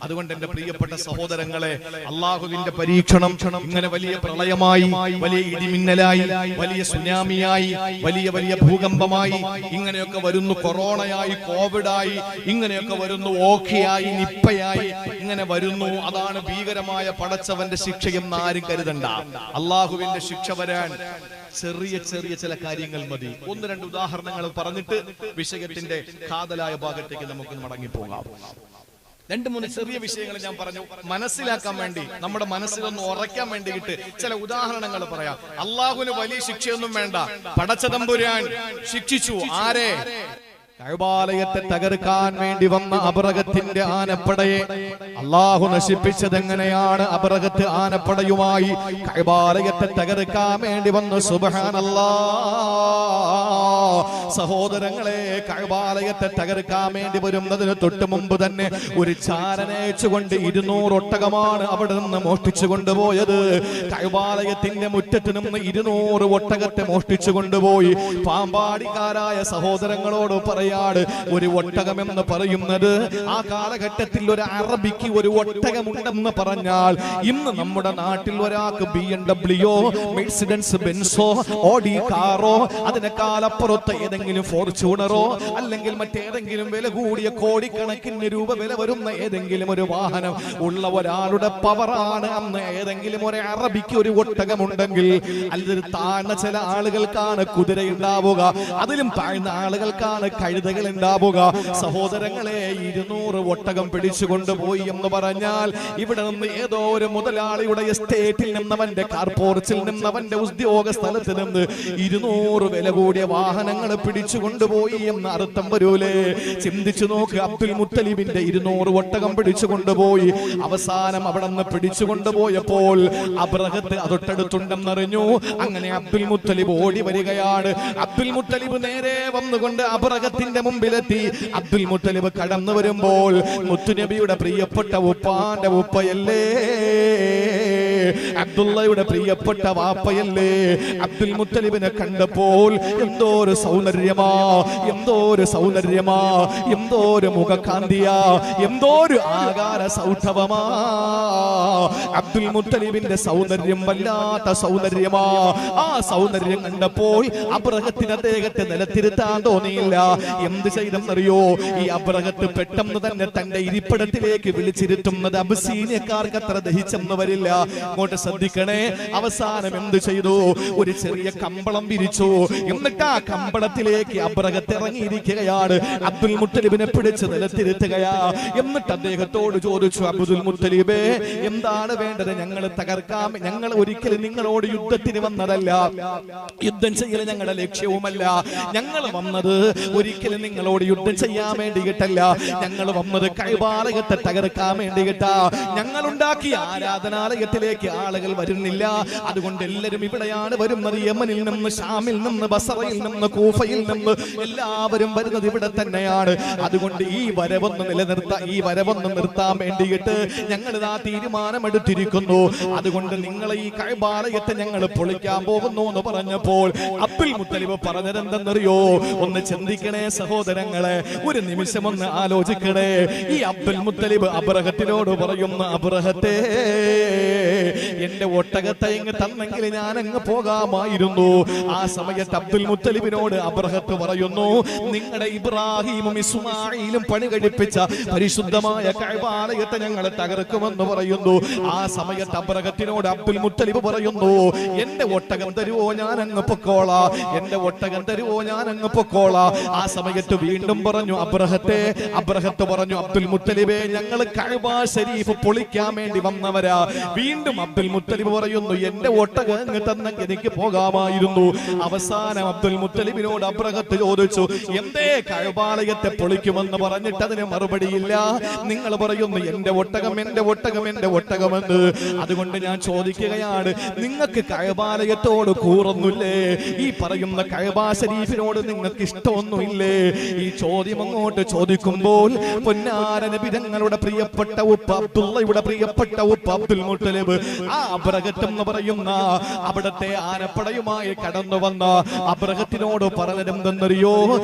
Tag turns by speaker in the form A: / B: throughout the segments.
A: അതുകൊണ്ട് എന്റെ പ്രിയപ്പെട്ട സഹോദരങ്ങളെ, അള്ളാഹുവിന്റെ പരീക്ഷണം ഇങ്ങനെ വലിയ പ്രളയമായി, വലിയ ഇടിമിന്നലായി, വലിയ സുനാമിയായി, വലിയ വലിയ ഭൂകമ്പമായി ഇങ്ങനെയൊക്കെ വരുന്നു. കൊറോണയായി, കോവിഡായി, ഇങ്ങനെയൊക്കെ വരുന്നു. ഓഖിയായി, നിപ്പയായി ഇങ്ങനെ വരുന്നു. അതാണ് ഭീകരമായ പടച്ചവന്റെ ശിക്ഷയെന്ന് ആരും കരുതണ്ട. അള്ളാഹുവിന്റെ ശിക്ഷ വരാൻ ചെറിയ ചെറിയ ചില കാര്യങ്ങൾ മതി. ഒന്ന് രണ്ട് ഉദാഹരണങ്ങൾ പറഞ്ഞിട്ട് വിഷയത്തിന്റെ കാതലായ ഭാഗത്തേക്ക് നമുക്ക് മടങ്ങിപ്പോകാം. രണ്ട് മൂന്ന് ചെറിയ വിഷയങ്ങൾ ഞാൻ പറഞ്ഞു മനസ്സിലാക്കാൻ വേണ്ടി, നമ്മുടെ മനസ്സിലൊന്ന് ഉറയ്ക്കാൻ വേണ്ടിയിട്ട് ചില ഉദാഹരണങ്ങൾ പറയാം. അള്ളാഹുവിന് വലിയ ശിക്ഷയൊന്നും വേണ്ട. പടച്ചതമ്പുരാൻ ശിക്ഷിച്ചു ആരെ? കഅബാലയത്തെ തകർക്കാൻ വേണ്ടി വന്ന അബ്രഹത്തിന്റെ ആനപ്പടയെ അള്ളാഹു നശിപ്പിച്ചത് എങ്ങനെയാണ്? അബ്രഹത്ത് ആനപ്പടയുമായി കഅബാലയത്തെ തകർക്കാൻ വേണ്ടി വന്നു. സുബ്ഹാനല്ലാഹ്. സഹോദരങ്ങളെ, കഅബാലയത്തെ തകർക്കാൻ വേണ്ടി വരുന്നതിന് തൊട്ട് മുമ്പ് തന്നെ ഒരു ചാരനയച്ചുകൊണ്ട് 200 ഒട്ടകമാണ് അവിടെ നിന്ന് മോഷ്ടിച്ചു കൊണ്ടുപോയത്. കഅബാലയത്തിന്റെ മുറ്റത്ത് നിന്ന് 200 ഒട്ടകത്തെ മോഷ്ടിച്ചു കൊണ്ടുപോയി. പാമ്പാടിക്കാരായ സഹോദരങ്ങളോട് ഒരു ഒട്ടകം എന്ന് പറയുന്നത് ആ കാലഘട്ടത്തിൽ ഒരു അറബിക്ക് ഒരു ഒട്ടകമുണ്ടെന്ന് പറഞ്ഞാൽ ഇന്ന് നമ്മുടെ നാട്ടിൽ ഒരാൾക്ക് BMW, മെഴ്സിഡൻസ് ബെൻസോ, ഓഡി കാറോ, അതിനേക്കാൾ അപ്പുറത്ത് ഏതെങ്കിലും ഫോർച്യൂണറോ അല്ലെങ്കിൽ മറ്റേതെങ്കിലും വില കൂടിയ കോടിക്കണക്കിന് രൂപ വില വരുന്ന ഏതെങ്കിലും ഒരു വാഹനം ഉള്ള ഒരാളുടെ പവറാണ് അന്ന് ഏതെങ്കിലും ഒരു അറബിക്ക് ഒരു ഒട്ടകമുണ്ടെങ്കിൽ. അതിൽ താഴ്ന്ന ചില ആളുകൾക്കാണ് കുതിര ഉണ്ടാവുക, അതിലും താഴ്ന്ന ആളുകൾക്കാണ് കഴുതകൾ ഉണ്ടാവുക. സഹോദരങ്ങളെ, 200 ഒട്ടകം പിടിച്ചുകൊണ്ടുപോയി എന്ന് പറഞ്ഞാൽ ഇവിടെ നിന്ന് ഏതോ ഒരു മുതലാളിയുടെ എസ്റ്റേറ്റിൽ നിന്നവന്റെ കാർപോർച്ചിൽ നിന്നവന്റെ ഉദ്യോഗ സ്ഥലത്ത് നിന്ന് 200 വില കൂടിയ വാഹനങ്ങൾ പിടിച്ചുകൊണ്ടുപോയി എന്ന അർത്ഥം വരൂലേ? ചിന്തിച്ചു നോക്ക്. അബ്ദുൽ മുത്തലിബിന്റെ 200 ഒട്ടകം പിടിച്ചുകൊണ്ടുപോയി. അവസാനം അവിടെ നിന്ന് പിടിച്ചുകൊണ്ടുപോയപ്പോൾ അബ്രഹത്ത് അതൊട്ടടുത്തുണ്ടെന്നറിഞ്ഞു. അങ്ങനെ അബ്ദുൽ മുത്തലിബ് ഓടി വരികയാണ്. അബ്ദുൽ മുത്തലിബ് നേരെ വന്നുകൊണ്ട് അബ്രഹത്തിന്റെ മുമ്പിലെത്തി. അബ്ദുൽ മുത്തലിബ് കടന്നു വരുമ്പോൾ മുത്തുനബിയുടെ പ്രിയപ്പെട്ട ഉപ്പാന്റെ ഉപ്പയല്ലേ, അബ്ദുള്ളയുടെ പ്രിയപ്പെട്ട വാപ്പയല്ലേ? അബ്ദുൽ മുത്തലിബിനെ കണ്ടപ്പോൾ എന്തോ ഒരു സൗന്ദര്യമാ, എന്തോ ഒരു സൗന്ദര്യമാ, എന്തോ ഒരു മുഖകാന്തിയാ, എന്തോ ഒരു ആകാര സൗഷ്ഠവമാ. അബ്ദുൽ മുത്തലിബിന്റെ സൗന്ദര്യം വല്ലാത്ത സൗന്ദര്യമാ. ആ സൗന്ദര്യം കണ്ടപ്പോൾ അബ്രഹത്തിന് അദ്ദേഹത്തെ നിലത്തിരുത്താൻ തോന്നിയില്ല. എന്ത് ചെയ്തെന്നറിയോ? ഈ അബ്രഹത്ത് പെട്ടെന്ന് തന്നെ തന്റെ ഇരിപ്പിടത്തിലേക്ക് വിളിച്ചിരുത്തുന്നത് അബസീനിയക്കാർക്ക് അത്ര ദഹിച്ചെന്ന് വരില്ല. അങ്ങോട്ട് ശ്രദ്ധിക്കണേ. അവസാനം എന്ത് ചെയ്തു? ഒരു ചെറിയ കമ്പളം വിരിച്ചു. എന്നിട്ട് ആ കമ്പളത്തിലേക്ക് അബ്രഹത്ത് ഇറങ്ങിയിരിക്കുകയാണ്. അബ്ദുൽ മുത്തലിബിനെ പിടിച്ച് നിലത്തിരുത്തുകയാ. എന്നിട്ട് അദ്ദേഹത്തോട് ചോദിച്ചു, അബ്ദുൽ മുത്തലിബേ, എന്താണ് വേണ്ടത്? ഞങ്ങൾ തകർക്കാം. ഞങ്ങൾ ഒരിക്കലും നിങ്ങളോട് യുദ്ധത്തിന് വന്നതല്ല, യുദ്ധം ചെയ്യൽ ഞങ്ങളുടെ ലക്ഷ്യവുമല്ല. ഞങ്ങൾ വന്നത് ഒരിക്കലും നിങ്ങളോട് യുദ്ധം ചെയ്യാൻ വേണ്ടിയിട്ടല്ല. ഞങ്ങൾ വന്നത് കഅബാലയത്തെ തകർക്കാൻ വേണ്ടിയിട്ടാ. ഞങ്ങൾ ഉണ്ടാക്കിയ ആരാധനാലയത്തിലേക്ക് ആളുകൾ വരുന്നില്ല. അതുകൊണ്ട് എല്ലാവരും ഇവിടെയാണ് വരുന്നത്. യമനിൽ നിന്ന്, ഷാമിൽ നിന്ന്, ബസറയിൽ നിന്ന്, കൂഫയിൽ നിന്ന് എല്ലാവരും വരുന്നത് ഇവിടെ തന്നെയാണ്. അതുകൊണ്ട് ഈ വരവൊന്ന് നിലനിർത്താൻ, ഈ വരവൊന്ന് നിർത്താൻ വേണ്ടിയിട്ട് ഞങ്ങൾ ഇതാ തീരുമാനമെടുത്തിരിക്കുന്നു. അതുകൊണ്ട് നിങ്ങൾ ഈ കഅബാലയത്തെ ഞങ്ങൾ പൊളിക്കാൻ പോകുന്നു എന്ന് പറഞ്ഞപ്പോൾ അബ്ദുൽ മുത്തലിബ് പറഞ്ഞത് എന്തെന്നറിയോ? ഒന്ന് ചിന്തിക്കണേ സഹോദരങ്ങളെ, ഒരു നിമിഷം ഒന്ന് ആലോചിക്കണേ. ഈ അബ്ദുൽ മുത്തലിബ് അബ്രഹത്തിനോട് പറയുന്ന, അബ്രഹത്തെ, എന്റെ ഒട്ടകത്തെ ഇങ്ങ് തന്നെങ്കിൽ ഞാൻ അങ്ങ് പോകാമായിരുന്നു. ആ സമയത്ത് അബ്ദുൽ മുത്തലിബിനോട് അബ്രഹത്ത് പറയുന്നു, നിങ്ങളുടെ ഇബ്രാഹിമും ഇസ്മായിലും പണി കഴിപ്പിച്ച പരിശുദ്ധമായ കഅബാലയത്തെ ഞങ്ങൾ തകർക്കുമെന്ന് പറയുന്നു. ആ സമയത്ത് അബ്രഹത്തിനോട് അബ്ദുൽ മുത്തലിബ് പറയുന്നു, എന്റെ ഒട്ടകം തരുവോ, ഞാൻ അങ്ങ് പൊക്കോളാ. എന്റെ ഒട്ടകം തരുവോ, ഞാൻ അങ്ങ് പൊക്കോളാ. ആ സമയത്ത് വീണ്ടും പറഞ്ഞു അബ്രഹത്തെ. അബ്രഹത്ത് പറഞ്ഞു, അബ്ദുൽ മുത്തലിബേ, ഞങ്ങൾ കഅബ ശരീഫ് പൊളിക്കാൻ വേണ്ടി വന്നവരാ. വീണ്ടും അബ്ദുൽ മുത്തലിബ് പറയുന്നു, എന്റെ ഒട്ടകം അങ്ങ് തന്നെങ്കിൽ എനിക്ക് പോകാമായിരുന്നു. അവസാനം അബ്ദുൽ മുത്തലിബിനോട് അബ്രഹത്ത് ചോദിച്ചു, എന്തേ കഅബാലയത്തെ പൊളിക്കുമെന്ന് പറഞ്ഞിട്ട് അതിന് മറുപടിയില്ല. നിങ്ങൾ പറയുന്നു എന്റെ ഒട്ടകം, എന്റെ ഒട്ടകം, എന്റെ ഒട്ടകമെന്ന്. അതുകൊണ്ട് ഞാൻ ചോദിക്കുകയാണ്, നിങ്ങൾക്ക് കഅബാലയത്തോട് കൂറൊന്നുമില്ലേ? ഈ പറയുന്ന കഅബ ശരീഫിനോട് നിങ്ങൾക്ക് ഇഷ്ടമൊന്നുമില്ലേ? ആനപ്പടയല്ലേ? ഈ ചോദ്യം അങ്ങോട്ട് ചോദിക്കുമ്പോൾ പൊന്നാര നബി തങ്ങളുടെ പ്രിയപ്പെട്ട ഉപ്പ അബ്ദുള്ളയുടെ പ്രിയപ്പെട്ട ഉപ്പ അബ്ദുൽ മുത്തലിബ് ആ അബ്രഹത്ത് എന്ന് പറയുന്ന അവിടത്തെ ആനപ്പടയുമായി കടന്നു വന്ന അബ്രഹത്തിനോട് പറഞ്ഞതെന്തെന്നറിയോ?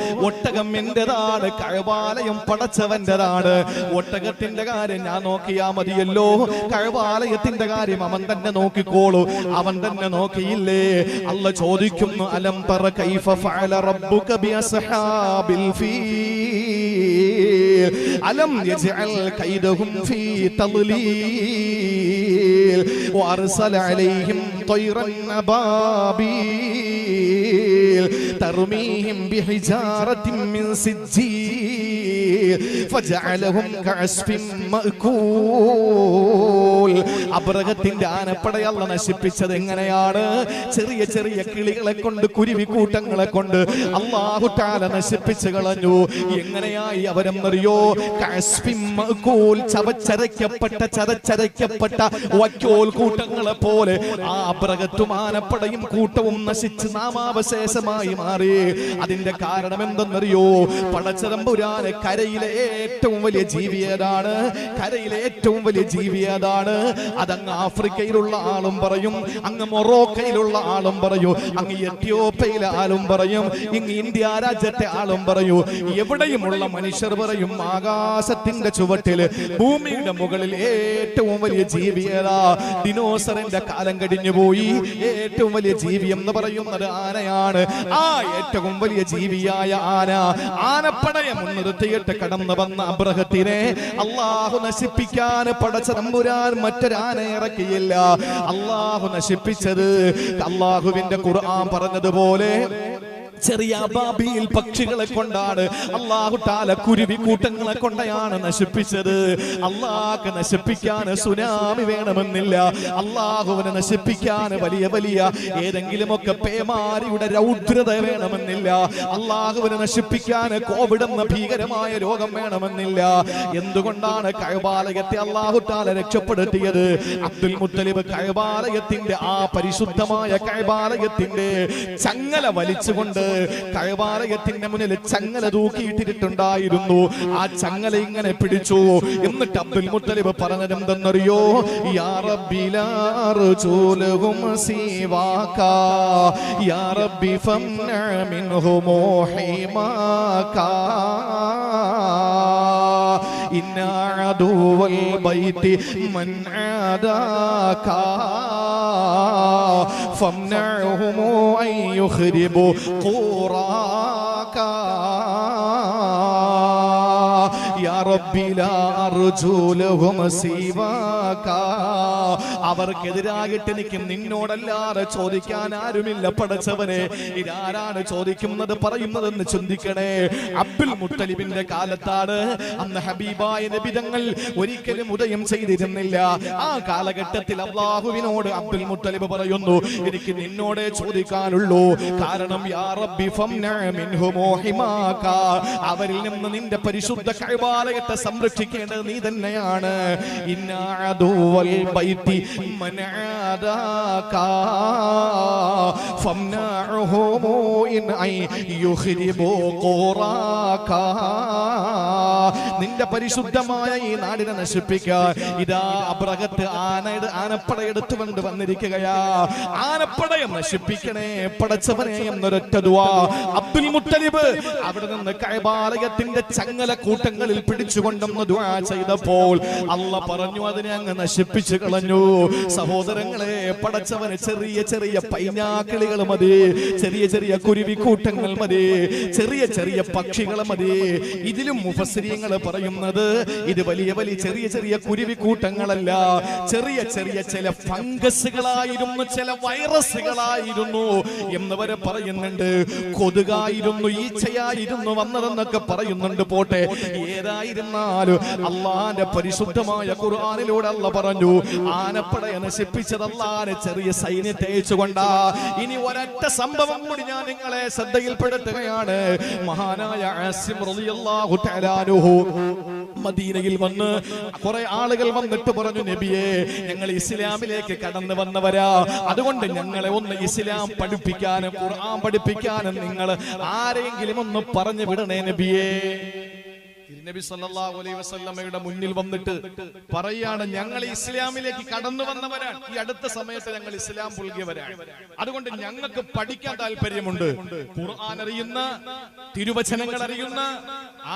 A: ഒട്ടകം എന്റേതാണ്, കഅബാലയം പടച്ചവന്റേതാണ്. ഒട്ടകത്തിന്റെ കാര്യം ഞാൻ നോക്കിയാ മതിയല്ലോ, കഅബാലയത്തിന്റെ കാര്യം അവൻ തന്നെ നോക്കിക്കോളൂ. അവൻ തന്നെ നോക്കിയില്ലേ? അല്ലാഹ് ചോദിക്കുന്നു, അലം തറ കൈഫ ഫഅല റബ്ബുക ബിഅസ്ഹാബിൽ ഫീൽ അലം യജ്അൽ കൈദഹും ഫീ തദ്ലീൽ വഅർസല അലൈഹിം طيرا أبابيل ترميهم بحجارة من سجيل فجعلهم كعصف مأكول. അബ്രഹത്തിന്റെ ആനപ്പടയെ അല്ലാഹ് നശിപ്പിച്ചത് എങ്ങനെയാണ്? ചെറിയ ചെറിയ കിളികളെ കൊണ്ട്, കുരുവിക്കൂട്ടങ്ങളെ കൊണ്ട് അല്ലാഹു തആല നശിപ്പിച്ചു കളഞ്ഞു. എങ്ങനെയായി അവരെന്നറിയോ? കഅസ്ഫിൻ മഅകൂൽ, ചതച്ചരയ്ക്കപ്പെട്ട വക്കോൽ കൂട്ടങ്ങളെ പോലെ ആ അബ്രഹത്തും ആനപ്പടയും കൂട്ടവും നശിച്ച് നാമാവശേഷമായി മാറി. അതിന്റെ കാരണം എന്തെന്നറിയോ? പടച്ചതമ്പുരാനെ കരയിലെ ഏറ്റവും വലിയ ജീവി ഏതാണ്? കരയിലെ ഏറ്റവും വലിയ ജീവി ഏതാണ്? അതങ്ങ് ആഫ്രിക്കയിലുള്ള ആളും പറയും, അങ്ങ് മൊറോക്കയിലുള്ള ആളും പറയും, അങ്ങ് എത്യോപ്യയിലെ ആളും പറയും, ഇങ്ങ് ഇന്ത്യ രാജ്യത്തെ ആളും പറയൂ. എവിടെയുമുള്ള മനുഷ്യർ പറയും, ആകാശത്തിന്റെ ചുവട്ടില് ഭൂമിയുടെ മുകളിൽ ഏറ്റവും വലിയ ജീവി ഏതാ? ദിനോസറിന്റെ കാലം കഴിഞ്ഞു പോയി. ഏറ്റവും വലിയ ജീവി എന്ന് പറയുന്നത് ആനയാണ്. ആ ഏറ്റവും വലിയ ജീവിയായ ആനപ്പടയെ മുൻനിർത്തിയിട്ട് കടന്നു വന്ന അബ്രഹത്തിനെ അല്ലാഹു നശിപ്പിക്കാൻ പടച്ച തമ്പുരാൻ മറ്റൊരാനെ ഇറക്കിയില്ല. അല്ലാഹു നശിപ്പിച്ചത് അല്ലാഹുവിന്റെ ഖുർആൻ പറഞ്ഞതുപോലെ ചെറിയ അബാബീൽ പക്ഷികളെ കൊണ്ടാണ്. അല്ലാഹു തആല കുരുവി കൂട്ടങ്ങളെ കൊണ്ടാണ് നശിപ്പിച്ചത്. അല്ലാഹു നശിപ്പിക്കാൻ സുനാമി വേണമെന്നില്ല. അല്ലാഹുവിനെ നശിപ്പിക്കാൻ വലിയ വലിയ ഏതെങ്കിലുമൊക്കെ പേമാരിയുടെ രൗദ്രത വേണമെന്നില്ല. അല്ലാഹുവിനെ നശിപ്പിക്കാൻ കോവിഡ് എന്ന ഭീകരമായ രോഗം വേണമെന്നില്ല. എന്തുകൊണ്ടാണ് കഅബാലയത്തെ അല്ലാഹു തആല രക്ഷപ്പെടുത്തിയത്? അബ്ദുൽ മുത്തലിബ് കഅബാലയത്തിന്റെ ആ പരിശുദ്ധമായ കഅബാലയത്തിന്റെ ചങ്ങല വലിച്ചുകൊണ്ട് കഅബാലയത്തിന്റെ മുന്നിൽ ചങ്ങല തൂക്കിയിട്ടിട്ടുണ്ടായിരുന്നു. ആ ചങ്ങല ഇങ്ങനെ പിടിച്ചു. എന്നിട്ട് അബ്ദുൽ മുത്തലിബ് പറഞ്ഞതെന്തെന്നറിയോ? യാ റബ്ബി ലാ അർജൂലഹും സിവാക യാ റബ്ബി ഫംന മിൻഹും ഹിമാക ഇന്നാ അദുവൽ ബൈതി മൻ ആദാക ഫംനഉഹും അൻ യുഖ്രിബു ഖുറാക യാ റബ്ബി ലാ അർജൂ ലഹും സിവാക. അവർക്കെതിരായിട്ട് എനിക്ക് നിന്നോടല്ലാതെ ചോദിക്കാൻ ആരുമില്ല പടച്ചവനെ. ഇതാരാണ് ചോദിക്കുന്നത് പറയുന്നതെന്ന് ചിന്തിക്കണേ. അബ്ദുൽ മുത്തലിബിന്റെ കാലത്താണ്. അന്ന് ഹബീബായ നബി തങ്ങൾ ഒരിക്കലും ഉദയം ചെയ്തിരുന്നില്ല. ആ കാലഘട്ടത്തിൽ അല്ലാഹുവിനോട് അബ്ദുൽ മുത്തലിബ് പറയുന്നു, എനിക്ക് നിന്നോടേ ചോദിക്കാനുള്ളൂ. കാരണം യാ റബ്ബി ഫംന മിൻഹും ഹിമാക, അവരിൽ നിന്ന് നിന്റെ പരിശുദ്ധ കഅബാലയത്തെ സംരക്ഷിക്കേണ്ടത് നീ തന്നെയാണ്. ഇന്നാ അദുവൽ ബൈതി മൻ ആദാക ഫംനഉഹും ഇൻ ഐ യുഖ്രിബു ഖുറാക. നിന്റെ പരിശുദ്ധമായ ഈ നാടിനെ നശിപ്പിക്കാൻ ഇതാ അബ്രഹത്ത് ആനപ്പടയെടുത്തുകൊണ്ട് വന്നിരിക്കുകയാ. ആനപ്പടയെ നശിപ്പിക്കണേ പടച്ചവനെ എന്നൊരൊറ്റ ദുആ അബ്ദുൽ മുത്തലിബ് അവിടെ നിന്ന് കഅബാലയത്തിന്റെ ചങ്ങല കൂട്ടങ്ങളിൽ പിടിച്ചുകൊണ്ടെന്ന് ദുആ ചെയ്തപ്പോൾ അല്ലാഹ് പറഞ്ഞു, അതിനെ അങ്ങ് നശിപ്പിച്ചു കളഞ്ഞു. സഹോദരങ്ങളെ, പടച്ചവന് ചെറിയ ചെറിയ പൈനാക്കിളികൾ മതി, ചെറിയ ചെറിയ കുരുവിക്കൂട്ടങ്ങൾ മതി, ചെറിയ ചെറിയ പക്ഷികൾ മതി. ഇതിലും മുഫസ്സിരീങ്ങൾ പറയുന്നത് ഇത് വലിയ വലിയ ചെറിയ ചെറിയ കുരുവിക്കൂട്ടങ്ങളല്ല, ചെറിയ ചെറിയ ചില ഫംഗസുകളായിരുന്നു, ചില വൈറസുകളായിരുന്നു എന്നവരെ പറയുന്നുണ്ട്. കൊതുകായിരുന്നു, ഈച്ചയായിരുന്നു വന്നതെന്നൊക്കെ പറയുന്നുണ്ട്. പോട്ടെ, ഏതായിരുന്നാലും അള്ളാന്റെ പരിശുദ്ധമായ ഖുർആനിലൂടെ അല്ലാഹ് പറഞ്ഞു, ആനപ്പടയെ നശിപ്പിച്ചത് അല്ലാഹുവിനെ ചെറിയ സൈന്യത്തെ അയച്ചുകൊണ്ടാ. ഇനി ഒരൊറ്റ സംഭവം കൂടി ഞാൻ നിങ്ങളെ ശ്രദ്ധയിൽപ്പെടുത്തുകയാണ്. മഹാനായ ആസിം റളിയല്ലാഹു തആല അൻഹു മദീനയിൽ വന്ന് കുറെ ആളുകൾ വന്നിട്ട് പറഞ്ഞു, നബിയേ, ഞങ്ങൾ ഇസ്ലാമിലേക്ക് കടന്നു വന്നവരാ, അതുകൊണ്ട് ഞങ്ങളെ ഒന്ന് ഇസ്ലാം പഠിപ്പിക്കാനും ഖുർആൻ പഠിപ്പിക്കാനും നിങ്ങൾ ആരെങ്കിലും ഒന്ന് പറഞ്ഞു വിടണേ നബിയേ. നബി സല്ലല്ലാഹു അലൈഹി വസല്ലമയുടെ മുന്നിൽ വന്നിട്ട് പറയാണ്, ഞങ്ങൾ ഇസ്ലാമിലേക്ക് കടന്നു വന്നവരാണ്, ഈ അടുത്ത സമയത്ത് ഞങ്ങൾ ഇസ്ലാം പുൽകിയവരാണ്, അതുകൊണ്ട് ഞങ്ങൾക്ക് പഠിക്കാൻ താല്പര്യമുണ്ട്. ഖുർആൻ അറിയുന്ന, തിരുവചനങ്ങൾ അറിയുന്ന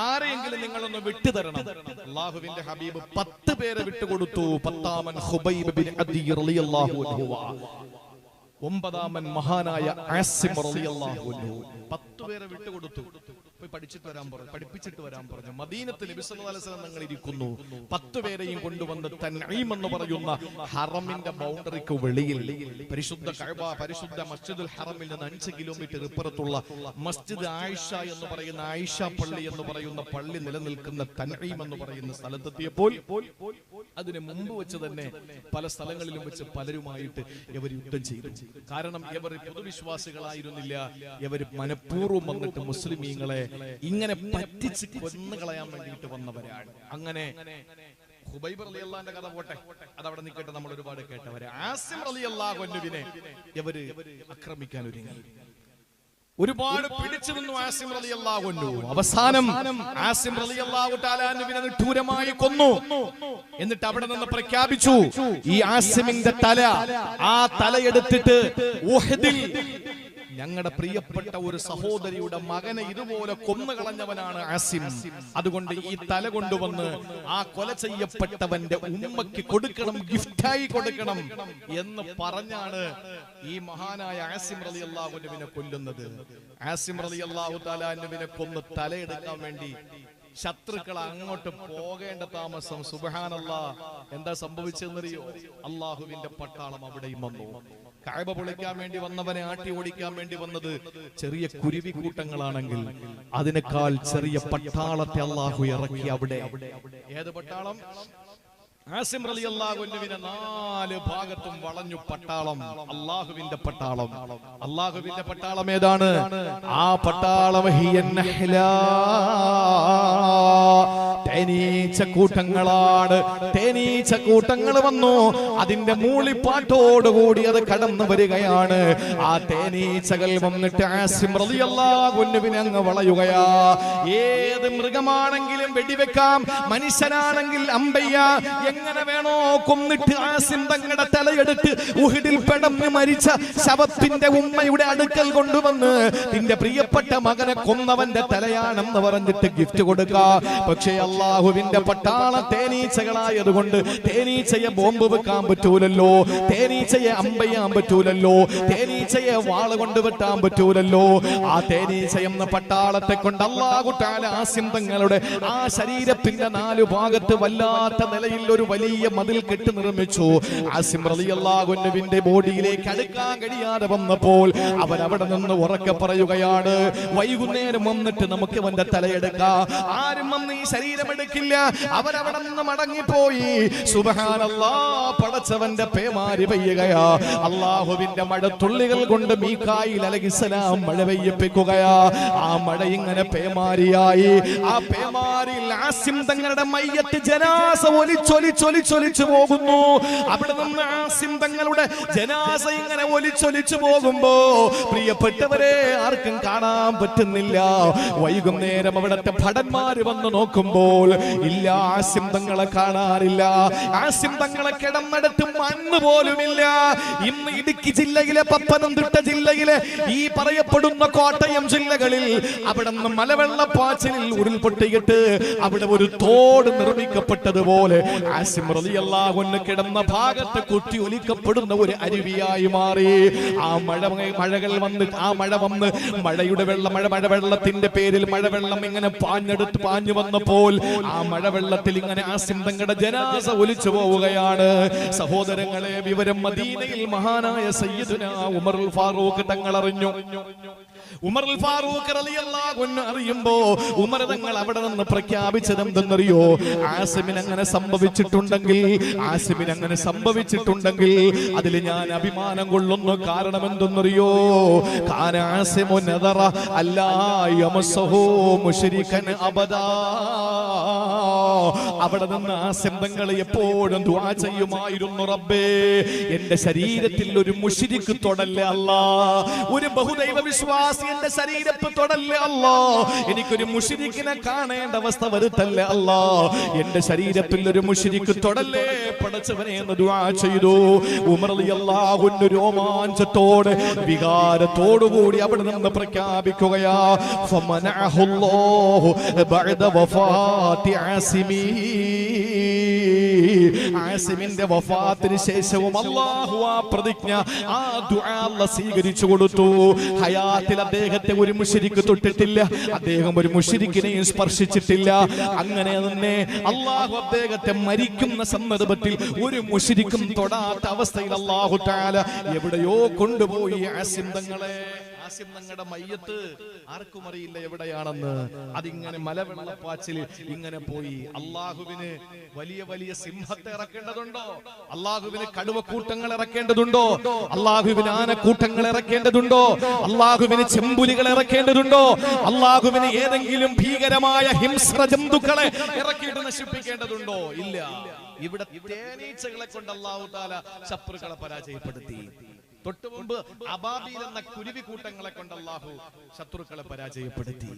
A: ആരെയെങ്കിലും നിങ്ങളൊന്ന് വിട്ടുതരണം. അല്ലാഹുവിന്റെ ഹബീബ് 10 പേരെ വിട്ടുകൊടുത്തു. 10-ാമൻ ഖുബൈബ് ബിൻ അദി റളിയല്ലാഹു അൻഹു, 9-ാമൻ മഹാനായ ആസിം റളിയല്ലാഹു അൻഹു. 10 പേരെ വിട്ടുകൊടുത്തു. പോയി പഠിച്ചിട്ട് വരാൻ പറഞ്ഞു, പഠിപ്പിച്ചിട്ട് വരാൻ പറഞ്ഞു. മദീനത്തിൽ നബി സല്ലല്ലാഹു അലൈഹി വസല്ലം തങ്ങൾ ഇരിക്കുന്നു. 10 പേരെയും കൊണ്ടുവന്ന് തൻഈം എന്ന് പറയുന്ന ഹറമിന്റെ ബൗണ്ടറിക്ക് വെളിയിൽ, പരിശുദ്ധ കഅബ, പരിശുദ്ധ മസ്ജിദുൽ ഹറമിൽ നിന്ന് 5 കിലോമീറ്റർ ഇപ്പുറത്തുള്ള മസ്ജിദ് ആയിഷ എന്ന് പറയുന്ന, ആയിഷ പള്ളി എന്ന് പറയുന്ന പള്ളി നിലനിൽക്കുന്ന തൻഈം എന്ന് പറയുന്ന സ്ഥലത്തെത്തിയപ്പോൾ അതിന് മുമ്പ് വെച്ച് തന്നെ പല സ്ഥലങ്ങളിലും വെച്ച് പലരുമായിട്ട് ഇവർ യുദ്ധം ചെയ്തു. കാരണം ഇവർ പൊതുവിശ്വാസികളായിരുന്നില്ല. ഇവർ മനഃപൂർവ്വം വന്നിട്ട് മുസ്ലിമീങ്ങളെ ഇങ്ങനെ പറ്റിച്ച് കൊന്നുകളയാൻ വേണ്ടിയിട്ട് വന്നവരാണ്. അങ്ങനെ ഖുബൈബ് റളിയല്ലാഹുവിന്റെ കഥ പോട്ടെ, അതവിടെ നിൽക്കട്ടെ, നമ്മൾ ഒരുപാട് കേട്ടവരെ. ആസിം റളിയല്ലാഹു അൻഹുവിനെ ഇവര് ആക്രമിക്കാൻ ഒരുങ്ങി. ഒരുപാട് പിടിച്ചു നിന്നു ആസിം റളിയല്ലാഹു അൻഹു. അവസാനം ആസിം റളിയല്ലാഹു തആല അൻഹുവിനെ നിഷ്ഠൂരമായി കൊന്നു. എന്നിട്ട് അവിടെ നിന്ന് പ്രഖ്യാപിച്ചു, ഈ ആസിമിന്റെ തല, ആ തലയെടുത്തിട്ട് ഉഹദിൽ ഞങ്ങളുടെ പ്രിയപ്പെട്ട ഒരു സഹോദരിയുടെ മകനെ ഇതുപോലെ കൊന്നുകളഞ്ഞവനാണ് ആസിം, അതുകൊണ്ട് ഈ തല കൊണ്ടുവന്ന് ആ കൊല ചെയ്യപ്പെട്ടവന്റെ ഉമ്മയ്ക്ക് കൊടുക്കണം, ഗിഫ്റ്റായി കൊടുക്കണം എന്ന് പറഞ്ഞാണ് ഈ മഹാനായ ആസിം റളിയല്ലാഹു അൻഹുവിനെ കൊല്ലുന്നത്. ആസിം റളിയല്ലാഹു തആല അൻഹുവിനെ കൊന്ന് തലയെടുക്കാൻ വേണ്ടി ശത്രുക്കൾ അങ്ങോട്ട് പോകേണ്ട താമസം. സുബ്ഹാനല്ലാഹ്, എന്താ സംഭവിച്ചെന്നറിയോ? അള്ളാഹുവിന്റെ പട്ടാളം അവിടെയും വന്നു. കഅബ പൊളിക്കാൻ വേണ്ടി വന്നവനെ ആട്ടി ഓടിക്കാൻ വേണ്ടി വന്നത് ചെറിയ കുരുവി കൂട്ടങ്ങളാണെങ്കിൽ അതിനേക്കാൾ ചെറിയ പട്ടാളത്തെ അള്ളാഹു ഇറക്കി അവിടെ. ഏത് പട്ടാളം? ആസിം റളിയല്ലാഹു അൻഹുവിനെ 4 ഭാഗത്തും വളഞ്ഞു പട്ടാളം, അള്ളാഹുവിന്റെ പട്ടാളം. അള്ളാഹുവിന്റെ പട്ടാളം ഏതാണ്? ആ പട്ടാളം തേനീച്ച കൂട്ടങ്ങളാണ്. തേനീച്ച കൂട്ടങ്ങൾ വന്നു, അതിന്റെ മൂളിപ്പാട്ടോടുകൂടി അത് കടന്നു വരികയാണ്. ആ തേനീച്ചകൾ വന്നിട്ട് ആസിം റളിയല്ലാഹു അൻഹുവിനെ അങ്ങ് വളയുകയാ. ഏത് മൃഗമാണെങ്കിലും വെടിവെക്കാം, മനുഷ്യനാണെങ്കിൽ അമ്പയ്യ, എങ്ങനെ വേണോ കൊന്നിട്ട് ആസിം തങ്ങളുടെ തലയെടുത്ത് ഉഹദിൽ പെടന്ന് മരിച്ച ശവത്തിന്റെ ഉമ്മയുടെ അടുക്കൽ കൊണ്ടുവന്ന് നിന്റെ പ്രിയപ്പെട്ട മകനെ കൊന്നവന്റെ തലയാണെന്ന് പറഞ്ഞിട്ട് ഗിഫ്റ്റ് കൊടുക്കാം. പക്ഷേ അള്ളാഹുവിന്റെ പട്ടാളം തേനീച്ചകളായതുകൊണ്ട് തേനീച്ചയെ ബോംബ് വെക്കാൻ പറ്റൂലല്ലോ, തേനീച്ചയെ അമ്പയ്യാൻ പറ്റൂലല്ലോ, തേനീച്ചയെ വാള് കൊണ്ട് വെട്ടാൻ പറ്റൂലല്ലോ. ആ തേനീച്ച എന്ന പട്ടാളത്തെ കൊണ്ട് അല്ലാഹു തആല ആസിം തങ്ങളുടെ ആ ശരീരത്തിന്റെ 4 ഭാഗത്ത് വല്ലാത്ത നിലയിൽ ഒരു വലിയ മതിൽ കെട്ടി നിർമ്മിച്ചു. ആസിം റളിയല്ലാഹു അൻഹുവിന്റെ ബോഡിയിലേക്ക് അടുക്കാൻ കഴിയാതെ വന്നപ്പോൾ അവൻ അവിടെ നിന്ന് ഉറക്കെ പറയുകയാണ്, വൈകുന്നേരം വന്നിട്ട് നമുക്ക് അവന്റെ തലയെടുക്കാം. ആരും വന്ന് ഈ ശരീരം എടുക്കില്ല. അവരവിടെ നിന്ന് മടങ്ങിപ്പോയി. സുബ്ഹാനല്ലാഹ്, പടച്ചവന്റെ പേമാരി പെയ്യുകയാ. അള്ളാഹുവിന്റെ മഴത്തുള്ളികൾ കൊണ്ട് മീകായിൽ അലൈഹിസ്സലാം മഴ പെയ്യിപ്പിക്കുകയാ. ആ മഴ ഇങ്ങനെ പേമാരിയായി. ആ പേമാരിയിൽ ആസിം തങ്ങളുടെ മയ്യത്ത് ജനാസ ഒലിച്ചൊലിച്ചു പോകുന്നു. അവിടെ നിന്ന് ആസിം തങ്ങളുടെ ജനാസ ഇങ്ങനെ ഒലിച്ചൊലിച്ചു പോകുമ്പോ പ്രിയപ്പെട്ടവരെ ആർക്കും കാണാൻ പറ്റുന്നില്ല. വൈകുന്നേരം അവിടത്തെ ഭടന്മാര് വന്ന് നോക്കുമ്പോൾ ഇല്ല, ആസിം തങ്ങളെ കാണാറില്ല. ആസിം തങ്ങളെ കിടന്നിടത്ത് മണ്ണ് പോലുമില്ല. ഇന്ന് ഇടുക്കി ജില്ലയിലെ, പത്തനംതിട്ട ജില്ലയിലെ, ഈ പറയപ്പെടുന്ന കോട്ടയം ജില്ലകളിൽ അവിടെ നിന്ന് മലവെള്ളപ്പാച്ചിലിൽ ഉരുൾപൊട്ടിയിട്ട് അവിടെ ഒരു തോട് നിർമ്മിക്കപ്പെട്ടതുപോലെ ആസിം റളിയല്ലാഹു അൻഹു കിടന്ന ഭാഗത്ത് കുത്തി ഒലിക്കപ്പെടുന്ന ഒരു അരുവിയായി മാറി. ആ മഴകൾ വന്ന്, ആ മഴ വന്ന് മഴയുടെ മഴവെള്ളത്തിന്റെ പേരിൽ മഴവെള്ളം ഇങ്ങനെ പാഞ്ഞു വന്നപ്പോൾ ആ മഴവെള്ളത്തിൽ ഇങ്ങനെ ആസിം തങ്ങളുടെ ജനാസ ഒലിച്ചു പോവുകയാണ്. സഹോദരങ്ങളെ, വിവരം മദീനയിൽ മഹാനായ സയ്യിദുനാ ഉമറുൽ ഫാറൂഖ് തങ്ങൾ അറിഞ്ഞു. ഉമർ ഫാറൂഖ് റളിയല്ലാഹു അൻഹു അറിയുമ്പോ ഉമർ തങ്ങൾ അവിടെ നിന്ന് പ്രഖ്യാപിച്ചത് എന്തെന്നറിയോ? ആസിമിന് അങ്ങനെ സംഭവിച്ചിട്ടുണ്ടെങ്കിൽ അതിൽ ഞാൻ അഭിമാനം കൊള്ളുന്നു. കാരണം എന്തെന്നറിയോ? കാന ആസിമു നദറ അല്ലാ യമസഹു മുശ്രികൻ അബദാ. അവിടെ നിന്ന് ആസിം തങ്ങൾ എപ്പോഴും ദുആ ചെയ്യുമായിരുന്നു, റബ്ബേ എന്റെ ശരീരത്തിൽ ഒരു മുശ്രിക് തൊടല്ലേ അല്ലാ, ഒരു ബഹുദൈവ വിശ്വാസി എന്റെ ശരീരത്ത് തൊടല്ലേ അല്ലാ, എനിക്കൊരു മുശ്രിക്കിനെ കാണേണ്ട അവസ്ഥ വരുത്തല്ലേ അല്ലാ, എന്റെ ശരീരത്തിൽ ഒരു മുശ്രിക് തൊടല്ലേ പടച്ചവനെ എന്ന് ദുആ ചെയ്തു. ഉമർ റളിയല്ലാഹു അൻഹു രോമാഞ്ചത്തോടെ വികാരത്തോടുകൂടി അവിടെ നിന്ന് പ്രഖ്യാപിക്കുകയാ, ഫമനഅഹുല്ലാഹു ബഅദ വഫാത്തി ആസിമി. ആസിമിന്റെ വഫാത്തിന് ശേഷവും അല്ലാഹു ആ പ്രതിജ്ഞ, ആ ദുആ അല്ലാഹു സ്വീകരിച്ചു കൊടുത്തു. ഹയാത്തിൽ അദ്ദേഹത്തെ ഒരു മുശ്രിക് തൊട്ടിട്ടില്ല, അദ്ദേഹം ഒരു മുശ്രിക്കിനെയും സ്പർശിച്ചിട്ടില്ല. അങ്ങനെ തന്നെ അല്ലാഹു അദ്ദേഹത്തെ മരിക്കുന്ന സന്ദർഭത്തിൽ ഒരു മുശ്രിക്കും തൊടാത്ത അവസ്ഥയിൽ അല്ലാഹു തആല എവിടെയോ കൊണ്ടുപോയി ആസിം തങ്ങളെ. ആസിം തങ്ങളുടെ മയ്യത്ത് ആർക്കും അറിയില്ല എവിടെയാണെന്ന്. അതിങ്ങനെ മലവെള്ളപ്പാച്ചിൽ ഇങ്ങനെ പോയി. അള്ളാഹുവിന് വലിയ വലിയ സിംഹത്തെ ഇറക്കേണ്ടതുണ്ടോ? അള്ളാഹുവിന് കടുവക്കൂട്ടങ്ങൾ ഇറക്കേണ്ടതുണ്ടോ? അള്ളാഹുവിന് ആനക്കൂട്ടങ്ങൾ ഇറക്കേണ്ടതുണ്ടോ? അള്ളാഹുവിന് ചെമ്പുലികൾ ഇറക്കേണ്ടതുണ്ടോ? അള്ളാഹുവിന് ഏതെങ്കിലും ഭീകരമായ ഹിംസ്ര ജന്തുക്കളെ ഇറക്കിയിട്ട് നശിപ്പിക്കേണ്ടതുണ്ടോ? ഇല്ല. ഇവിടെ തേനീച്ചകളെ കൊണ്ട് അല്ലാഹു തആല ശത്രുക്കളെ പരാജയപ്പെടുത്തി. തൊട്ടു മുമ്പ് അബാബീൽ എന്ന കുരുവി കൂട്ടങ്ങളെ കൊണ്ട് അല്ലാഹു ശത്രുക്കളെ പരാജയപ്പെടുത്തി.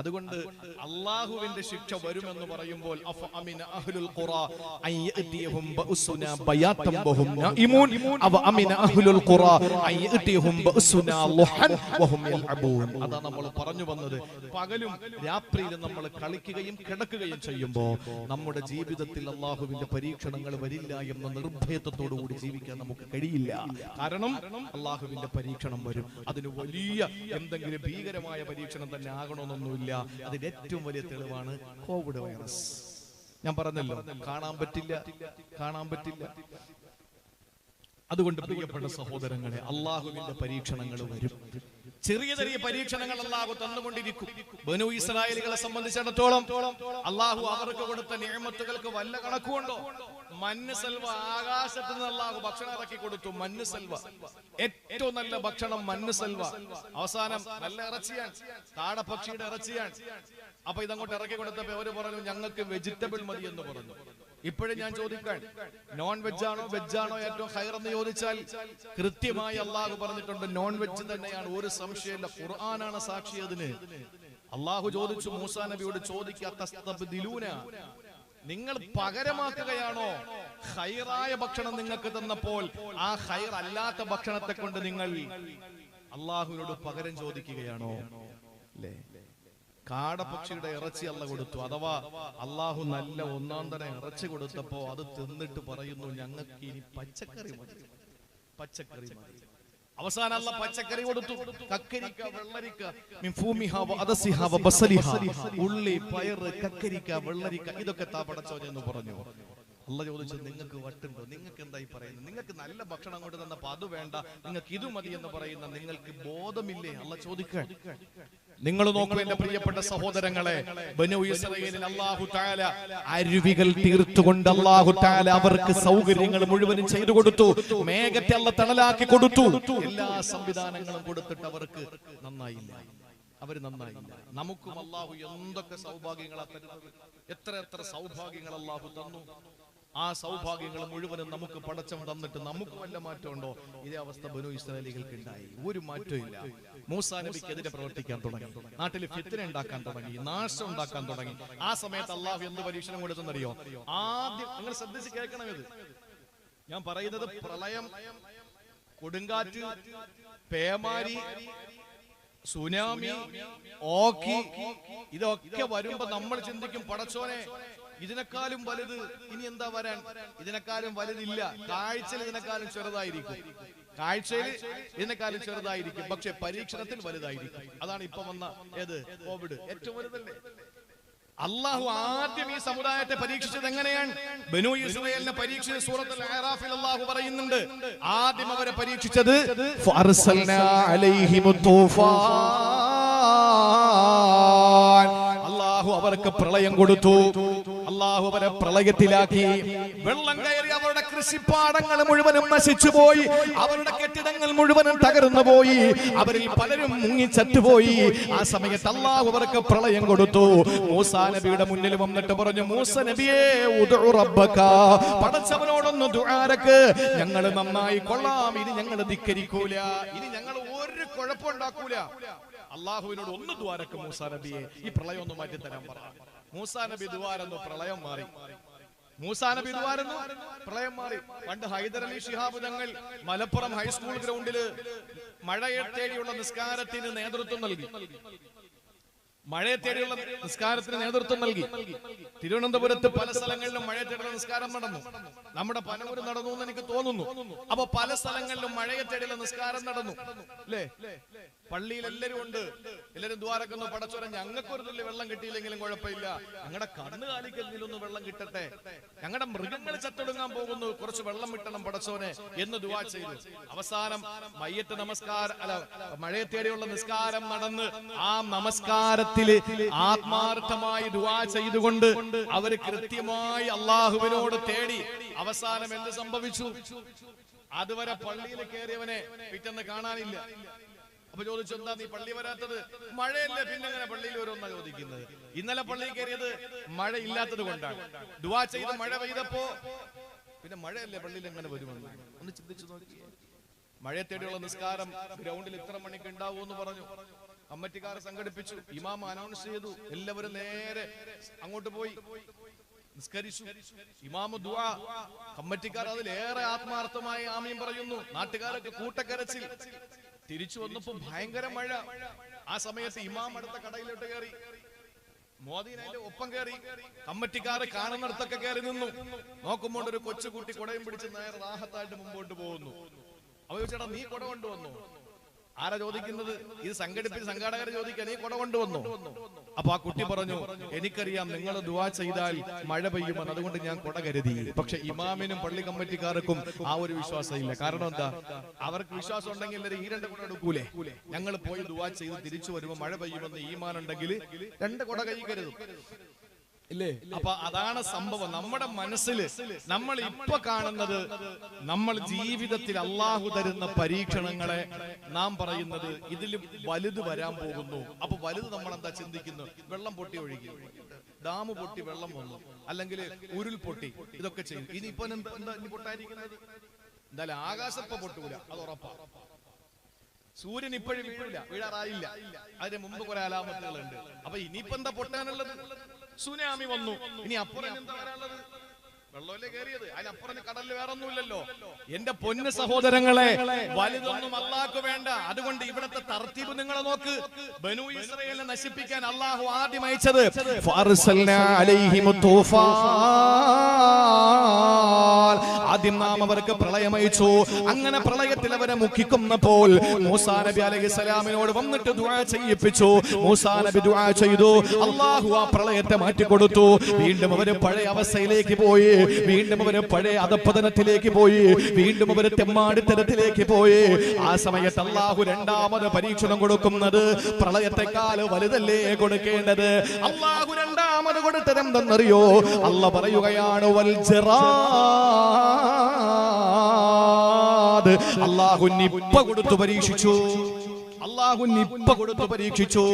A: അതുകൊണ്ട് അല്ലാഹുവിന്റെ ശിക്ഷ വരുമെന്ന് പറയുമ്പോൾ അഫഅമിന അഹ്ലുൽ ഖുറാ അൻ യഅതിയഹും ബഅസുനാ ബയാതൻ വഹും നായിമൂൻ അവ അമിന അഹ്ലുൽ ഖുറാ അൻ യഅതിയഹും ബഅസുനാ ളുഹൻ വഹും യൽഅബൂൻ. അതാ നമ്മൾ പറഞ്ഞു വന്നത്. പകലും രാത്രിയിലും നമ്മൾ കളിക്കുകയും കിടക്കുകയും ചെയ്യുമ്പോൾ നമ്മുടെ ജീവിതത്തിൽ അല്ലാഹുവിന്റെ പരീക്ഷണങ്ങൾ വരില്ല എന്ന നിർഭയത്തോടു കൂടി ജീവിക്കാൻ നമുക്ക് കഴിയില്ല. കാരണം അല്ലാഹുവിന്റെ പരീക്ഷണം വരും. അതിന് വലിയ എന്തെങ്കിലും ഭീകരമായ പരീക്ഷണം തന്നെ ആകണമെന്നൊന്നുമില്ല. അതിന് ഏറ്റവും വലിയ തെളിവാണ് കോവിഡ് വൈറസ്. ഞാൻ പറഞ്ഞല്ലോ, കാണാൻ പറ്റില്ല. അതുകൊണ്ട് പ്രിയപ്പെട്ട സഹോദരങ്ങളെ, അള്ളാഹുവിന്റെ പരീക്ഷണങ്ങൾ വരും. ചെറിയ ചെറിയ പരീക്ഷണങ്ങൾ അള്ളാഹു തന്നുകൊണ്ടിരിക്കും. ബനൂ ഇസ്രായേലികളെ സംബന്ധിച്ചിടത്തോളം അള്ളാഹു അവർക്ക് കൊടുത്ത നിഅമത്തുകൾക്ക് വല്ല കണക്കുണ്ടോ? മഞ്ഞ് സൽവ ആകാശത്ത് നിന്ന് അള്ളാഹു ഭക്ഷണം ഇറക്കി കൊടുത്തു. മഞ്ഞ് സൽവ, ഏറ്റവും നല്ല ഭക്ഷണം മഞ്ഞ് സൽവ. അവസാനം നല്ല ഇറച്ചിയാണ്, കാടപ്പക്ഷിയുടെ ഇറച്ചിയാണ്. അപ്പൊ ഇതങ്ങോട്ട് ഇറക്കി കൊടുത്തപ്പോ അവര് പറഞ്ഞു, ഞങ്ങൾക്ക് വെജിറ്റബിൾ മതി എന്ന് പറഞ്ഞു. ഇപ്പോഴും ഞാൻ ചോദിക്കാൻ, നോൺ വെജാണോ വെജാണോ ഏറ്റവും ഹൈർ എന്ന് ചോദിച്ചാൽ കൃത്യമായി അള്ളാഹു പറഞ്ഞിട്ടുണ്ട് നോൺ വെജ് തന്നെയാണ്, ഒരു സംശയമില്ല. ഖുർആനാണ് സാക്ഷി അതിന്. അള്ളാഹു ചോദിച്ചു മൂസാ നബിയോട്, ചോദിക്കാത്തസ്തബ്ദിലൂന, നിങ്ങൾ പകരമാക്കുകയാണോ? ഹൈറായ ഭക്ഷണം നിങ്ങൾക്ക് തന്നപ്പോൾ ആ ഹൈർ അല്ലാത്ത ഭക്ഷണത്തെ കൊണ്ട് നിങ്ങൾ അള്ളാഹുവിനോട് പകരം ചോദിക്കുകയാണോ? അല്ലേ? കാടപ്പക്ഷിയുടെ ഇറച്ചി അല്ല കൊടുത്തു. അഥവാ അള്ളാഹു നല്ല ഒന്നാം തരം ഇറച്ചി കൊടുത്തപ്പോ അത് തിന്നിട്ട് പറയുന്നു, ഞങ്ങൾക്ക് ഇനി പച്ചക്കറി മതി. അവസാനം അല്ല പച്ചക്കറി കൊടുത്തു. കക്കരിക്ക, വെള്ളരിക്ക, ഉള്ളി, പയറ്, കക്കരിക്ക, വെള്ളരിക്ക, ഇതൊക്കെ താപടച്ചോനെ എന്ന് പറഞ്ഞു. അല്ല ചോദിച്ചത്, നിങ്ങൾക്ക് വട്ടുണ്ടോ? നിങ്ങൾക്ക് എന്തായി പറയുന്നത്? നിങ്ങൾക്ക് നല്ല ഭക്ഷണം കൊണ്ട് തന്നപ്പോ അത് വേണ്ട, നിങ്ങൾക്ക് ഇത് മതി എന്ന് പറയുന്ന നിങ്ങൾക്ക് ബോധമില്ലേ? അല്ല ചോദിക്കാൻ. നിങ്ങൾ നോക്കൂ എന്റെ പ്രിയപ്പെട്ട സഹോദരങ്ങളെ, ബനൂ ഇസ്രായേലിൽ അല്ലാഹു തആല അരുവികൾ തീർത്തുകൊണ്ട് അല്ലാഹു തആല അവർക്ക് സൗകര്യങ്ങൾ മുഴുവനും ചെയ്തു കൊടുത്തു. മേഘത്തെ അല്ലാഹു തണലാക്കി കൊടുത്തു. എല്ലാ സംവിധാനങ്ങളും കൊടുത്തിട്ട് അവർക്ക് നന്നായില്ല. അവര് നന്നായില്ല. നമുക്കും അല്ലാഹു എന്തൊക്കെ സൗഭാഗ്യങ്ങളാ തരുന്നത്! എത്ര സൗഭാഗ്യങ്ങൾ അല്ലാഹു തന്നു. ആ സൗഭാഗ്യങ്ങൾ മുഴുവനും നമുക്ക് പടച്ചവൻ തന്നിട്ട് നമുക്ക് വല്ല മാറ്റമുണ്ടോ? ഇതേ അവസ്ഥ ബനൂ ഇസ്രായേലികൾക്ക് ഉണ്ടായി. ഒരു മാറ്റവും ഇല്ല. മൂസാ നബിക്കെതിരെ പ്രവർത്തിക്കാൻ തുടങ്ങി, നാട്ടിൽ ഫിത്ന ഉണ്ടാക്കാൻ തുടങ്ങി, നാശം ഉണ്ടാക്കാൻ തുടങ്ങി. ആ സമയത്ത് അള്ളാഹു എന്ത് പരീക്ഷണം കൊടുത്തെന്നറിയോ? ആദ്യം നിങ്ങൾ ശ്രദ്ധിച്ച് കേൾക്കണം. ഇത് ഞാൻ പറയുന്നത് പ്രളയം, കൊടുങ്കാറ്റ്, പേമാരി, സുനാമി, ഓക്കി, ഇതൊക്കെ വരുമ്പോ നമ്മൾ ചിന്തിക്കും, പടച്ചോനെ ഇതിനേക്കാളും വലുത് ഇനി എന്താ വരാൻ? ഇതിനേക്കാളും വലുതില്ല. കാഴ്ചയിൽ ഇതിനേക്കാളും ചെറുതായിരിക്കും, പക്ഷെ പരീക്ഷണത്തിൽ വലുതായിരിക്കും. അതാണ് ഇപ്പൊ വന്ന ഏത് കോവിഡ് ഏറ്റവും വലുതല്ലേ? അള്ളാഹു ആദ്യം ഈ സമുദായത്തെ പരീക്ഷിച്ചത് എങ്ങനെയാണ്? ബനൂ ഇസ്രായേലിനെ പരീക്ഷിച്ച സൂറത്തുൽ അറാഫിൽ അള്ളാഹു പറയുന്നുണ്ട്, ആദ്യം അവരെ പരീക്ഷിച്ചത് ഫഅർസൽനാ അലൈഹിമുത് തൂഫാൻ, അള്ളാഹു അവർക്ക് പ്രളയം കൊടുത്തു. അള്ളാഹു അവരെ പ്രളയത്തിലാക്കി. വെള്ളം കയറി അവരുടെ കൃഷിപ്പാടങ്ങൾ മുഴുവനും നശിച്ചു പോയി. അവരുടെ കെട്ടിടങ്ങൾ മുഴുവനും തകർന്നു പോയി. അവരിൽ പലരും മുങ്ങിച്ചത്തുപോയി. ആ സമയത്ത് അള്ളാഹു അവർക്ക് പ്രളയം കൊടുത്തു. മൂസാ നബിയുടെ മുന്നിൽ വന്നിട്ട് പറഞ്ഞു, മൂസ നബിയേ ഉദ്ഉ റബ്ബക, പടച്ചവനോടൊന്ന് ദുആരക്ക്, ഞങ്ങൾ നന്നായി കൊള്ളാം, ഇനി ഞങ്ങൾ ധിക്കരിക്കൂല, ഇനി ഞങ്ങൾ ഒരു കുഴപ്പമുണ്ടാക്കൂല. അള്ളാഹുവിനോട് ഒന്ന് ദുആരക്ക് മൂസാ നബിയെ, ഈ പ്രളയം ഒന്ന് മാറ്റി തരാൻ പറ. മൂസാ നബി ദുആരന്നു, പ്രളയം മാറി. മൂസാ നബി ദുആരന്നു, പ്രളയം മാറി. പണ്ട് ഹൈദർ അലി ശിഹാബ് തങ്ങൾ മലപ്പുറം ഹൈസ്കൂൾ ഗ്രൗണ്ടില് മഴയെ തേടിയുള്ള നിസ്കാരത്തിന് നേതൃത്വം നൽകി. മഴയെ തേടിയുള്ള നിസ്കാരത്തിന് നേതൃത്വം നൽകി. തിരുവനന്തപുരത്ത് പല സ്ഥലങ്ങളിലും മഴയെ തേടിയുള്ള നിസ്കാരം നടന്നു. നമ്മുടെ പനവൂര് നടന്നു എന്ന് എനിക്ക് തോന്നുന്നു. അപ്പൊ പല സ്ഥലങ്ങളിലും മഴയെ തേടിയുള്ള നിസ്കാരം നടന്നു, അല്ലേ? പള്ളിയിൽ എല്ലാവരും ഉണ്ട്. എല്ലാവരും ദ്വാരക്കുന്നു, പടച്ചോനെ ഞങ്ങൾക്കൊരു തുള്ളി വെള്ളം കിട്ടിയില്ലെങ്കിലും കുഴപ്പമില്ല, ഞങ്ങളുടെ കണ്ണ് കാലിക്കെങ്കിലും ഒന്ന് വെള്ളം കിട്ടട്ടെ, ഞങ്ങളുടെ മൃഗങ്ങൾ ചത്തൊടുങ്ങാൻ പോകുന്നു, കുറച്ച് വെള്ളം കിട്ടണം പടച്ചോനെ എന്ന് ദുആ ചെയ്തു. അവസാനം മയ്യത്ത് നമസ്കാരം, അല്ല, മഴയെ തേടിയുള്ള നിസ്കാരം നടന്ന് ആ നമസ്കാരത്തില് ആത്മാർത്ഥമായി ദുആ ചെയ്തുകൊണ്ട് അവര് കൃത്യമായി അള്ളാഹുവിനോട് തേടി. അവസാനം എന്ത് സംഭവിച്ചു? അതുവരെ പള്ളിയിൽ കയറിയവനെ പിറ്റേന്ന് കാണാനില്ല. അപ്പൊ ചോദിച്ചു, എന്താ നീ പള്ളി വരാത്തത്? മഴയല്ലേ, പിന്നെ എങ്ങനെ പള്ളിയിൽ വരുമെന്നാ ചോദിക്കുന്നത്. ഇന്നലെ പള്ളിയിൽ കയറിയത് മഴ ഇല്ലാത്തത് കൊണ്ടാണ്. ദുആ ചെയ്ത് മഴ പെയ്തപ്പോ പിന്നെ മഴയല്ലേ, പള്ളിയിൽ എങ്ങനെ വരുമെന്ന് ഒന്ന് ചിന്തിച്ചു നോക്കി. മഴയെ തേടിയുള്ള നിസ്കാരം ഗ്രൗണ്ടിൽ ഇത്ര മണിക്ക് ഉണ്ടാവൂ എന്ന് പറഞ്ഞു. കമ്മിറ്റിക്കാരെ സംഘടിപ്പിച്ചു. ഇമാം അനൗൺസ് ചെയ്തു. എല്ലാവരും നേരെ അങ്ങോട്ട് പോയി നിസ്കരിച്ചു. ഇമാമു ദുആ, കമ്മിറ്റിക്കാർ അതിലേറെ ആത്മാർത്ഥമായി ആമീൻ പറയുന്നു. നാട്ടുകാരൊക്കെ കൂട്ടക്കരച്ചിൽ. തിരിച്ചു വന്നപ്പോ ഭയങ്കര മഴ. ആ സമയത്ത് ഇമാം അടുത്ത കടയിലോട്ട് കയറി, മോദീൻ അതിന്റെ ഒപ്പം കയറി. കമ്മിറ്റിക്കാരെ കാണുന്നിടത്തൊക്കെ കയറി നിന്നു. നോക്കുമ്പോൾ ഒരു കൊച്ചുകുട്ടി കുടയും പിടിച്ച് നേരെ റാഹത്തായിട്ട് മുമ്പോട്ട് പോകുന്നു. അവ ചോദിച്ചേട്ടാ, നീ കുട കൊണ്ടുവന്നു? ആരാ ചോദിക്കുന്നത്? ഇത് സംഘടിപ്പിച്ച് സംഘാടകർ ചോദിക്കുക, നീ കുട കൊണ്ടുവന്നു? അപ്പൊ ആ കുട്ടി പറഞ്ഞു, എനിക്കറിയാം നിങ്ങൾ ദുആ ചെയ്താൽ മഴ പെയ്യുമെന്ന്, അതുകൊണ്ട് ഞാൻ കുട കരുതി. പക്ഷെ ഇമാമിനും പള്ളി കമ്മിറ്റിക്കാർക്കും ആ ഒരു വിശ്വാസം ഇല്ല. കാരണം എന്താ? അവർക്ക് വിശ്വാസം ഉണ്ടെങ്കിൽ ഈ രണ്ട് കുട എടുക്കൂലേ? ഞങ്ങൾ പോയി ദുആ ചെയ്ത് തിരിച്ചു വരുമ്പോൾ മഴ പെയ്യുമെന്ന് ഈമാൻ ഉണ്ടെങ്കിൽ രണ്ട് കുട കൈ കരുതും, ഇല്ലേ? അപ്പൊ അതാണ് സംഭവം. നമ്മുടെ മനസ്സിൽ നമ്മൾ ഇപ്പൊ കാണുന്നത്, നമ്മൾ ജീവിതത്തിൽ അള്ളാഹു തരുന്ന പരീക്ഷണങ്ങളെ നാം പറയുന്നത് ഇതിലും വലുത് വരാൻ പോകുന്നു. അപ്പൊ വലുത് നമ്മൾ എന്താ ചിന്തിക്കുന്നു? വെള്ളം പൊട്ടി ഒഴുകി, ഡാം പൊട്ടി വെള്ളം വന്നു, അല്ലെങ്കിൽ ഉരുൾ പൊട്ടി, ഇതൊക്കെ ചെയ്യും. ഇനിയിപ്പോ എന്താ ഇനി പൊട്ടായിരിക്കുന്നത്? എന്തായാലും ആകാശപ്പ പൊട്ടൂല, അത് ഉറപ്പാ. സൂര്യൻ ഇപ്പോഴും വീഴാറായില്ല, അതിന് മുമ്പ് കുറെ അലാമത്തുകളുണ്ട്. അപ്പൊ ഇനിയിപ്പോ എന്താ പൊട്ടാനുള്ളത്? സുനാമി വന്നു, ഇനി അപ്പുറം എന്താ വരാനുള്ളത്? വെള്ളമല്ലേ കയറിയത്, അതിനപ്പുറം കടലിൽ വേറെ ഒന്നുമില്ലല്ലോ. എന്റെ പൊന്ന് സഹോദരങ്ങളെ, വലുതൊന്നും അല്ലാഹു വേണ്ട. അതുകൊണ്ട് ഇവിടത്തെ തർത്തീബ് നിങ്ങൾ നോക്ക്. ബനൂ ഇസ്രായേലിനെ നശിപ്പിക്കാൻ അല്ലാഹു ആദ്യം അയച്ചത് ഫഅർസൽനാ അലൈഹിമുത് തൂഫാൻ, ആദ്യം നാം അവർക്ക് പ്രളയം അയച്ചു. അങ്ങനെ പ്രളയത്തിൽ അവരെ മുക്കിക്കൊന്നപ്പോൾ മൂസാ നബി അലൈഹിസ്സലാമിനോട് വന്നിട്ട് ദുആ ചെയ്യിപ്പിച്ചു. മൂസാ നബി ദുആ ചെയ്തു, അല്ലാഹു ആ പ്രളയത്തെ മാറ്റിക്കൊടുത്തു. വീണ്ടും അവര് പഴയ അവസ്ഥയിലേക്ക് പോയി. വീണ്ടും അവര് പഴയ അധപ്പതനത്തിലേക്ക് പോയി. വീണ്ടും അവര് തെമ്മാടിത്തരത്തിലേക്ക് പോയി. ആ സമയത്ത് അല്ലാഹു രണ്ടാമത് പരീക്ഷണം കൊടുക്കുന്നത് പ്രളയത്തെക്കാൾ വലുതല്ലേ കൊടുക്കേണ്ടത്? അല്ലാഹു രണ്ടാമത് കൊടുത്തത് എന്തെന്നറിയോ? അല്ലാഹു പറയുകയാണ്, വൽ ജറാദ്. അല്ലാഹു നിപ്പ കൊടുത്തു പരീക്ഷിച്ചു. അല്ലാഹു നിപ്പ കൊടുത്തു പരീക്ഷിച്ചു.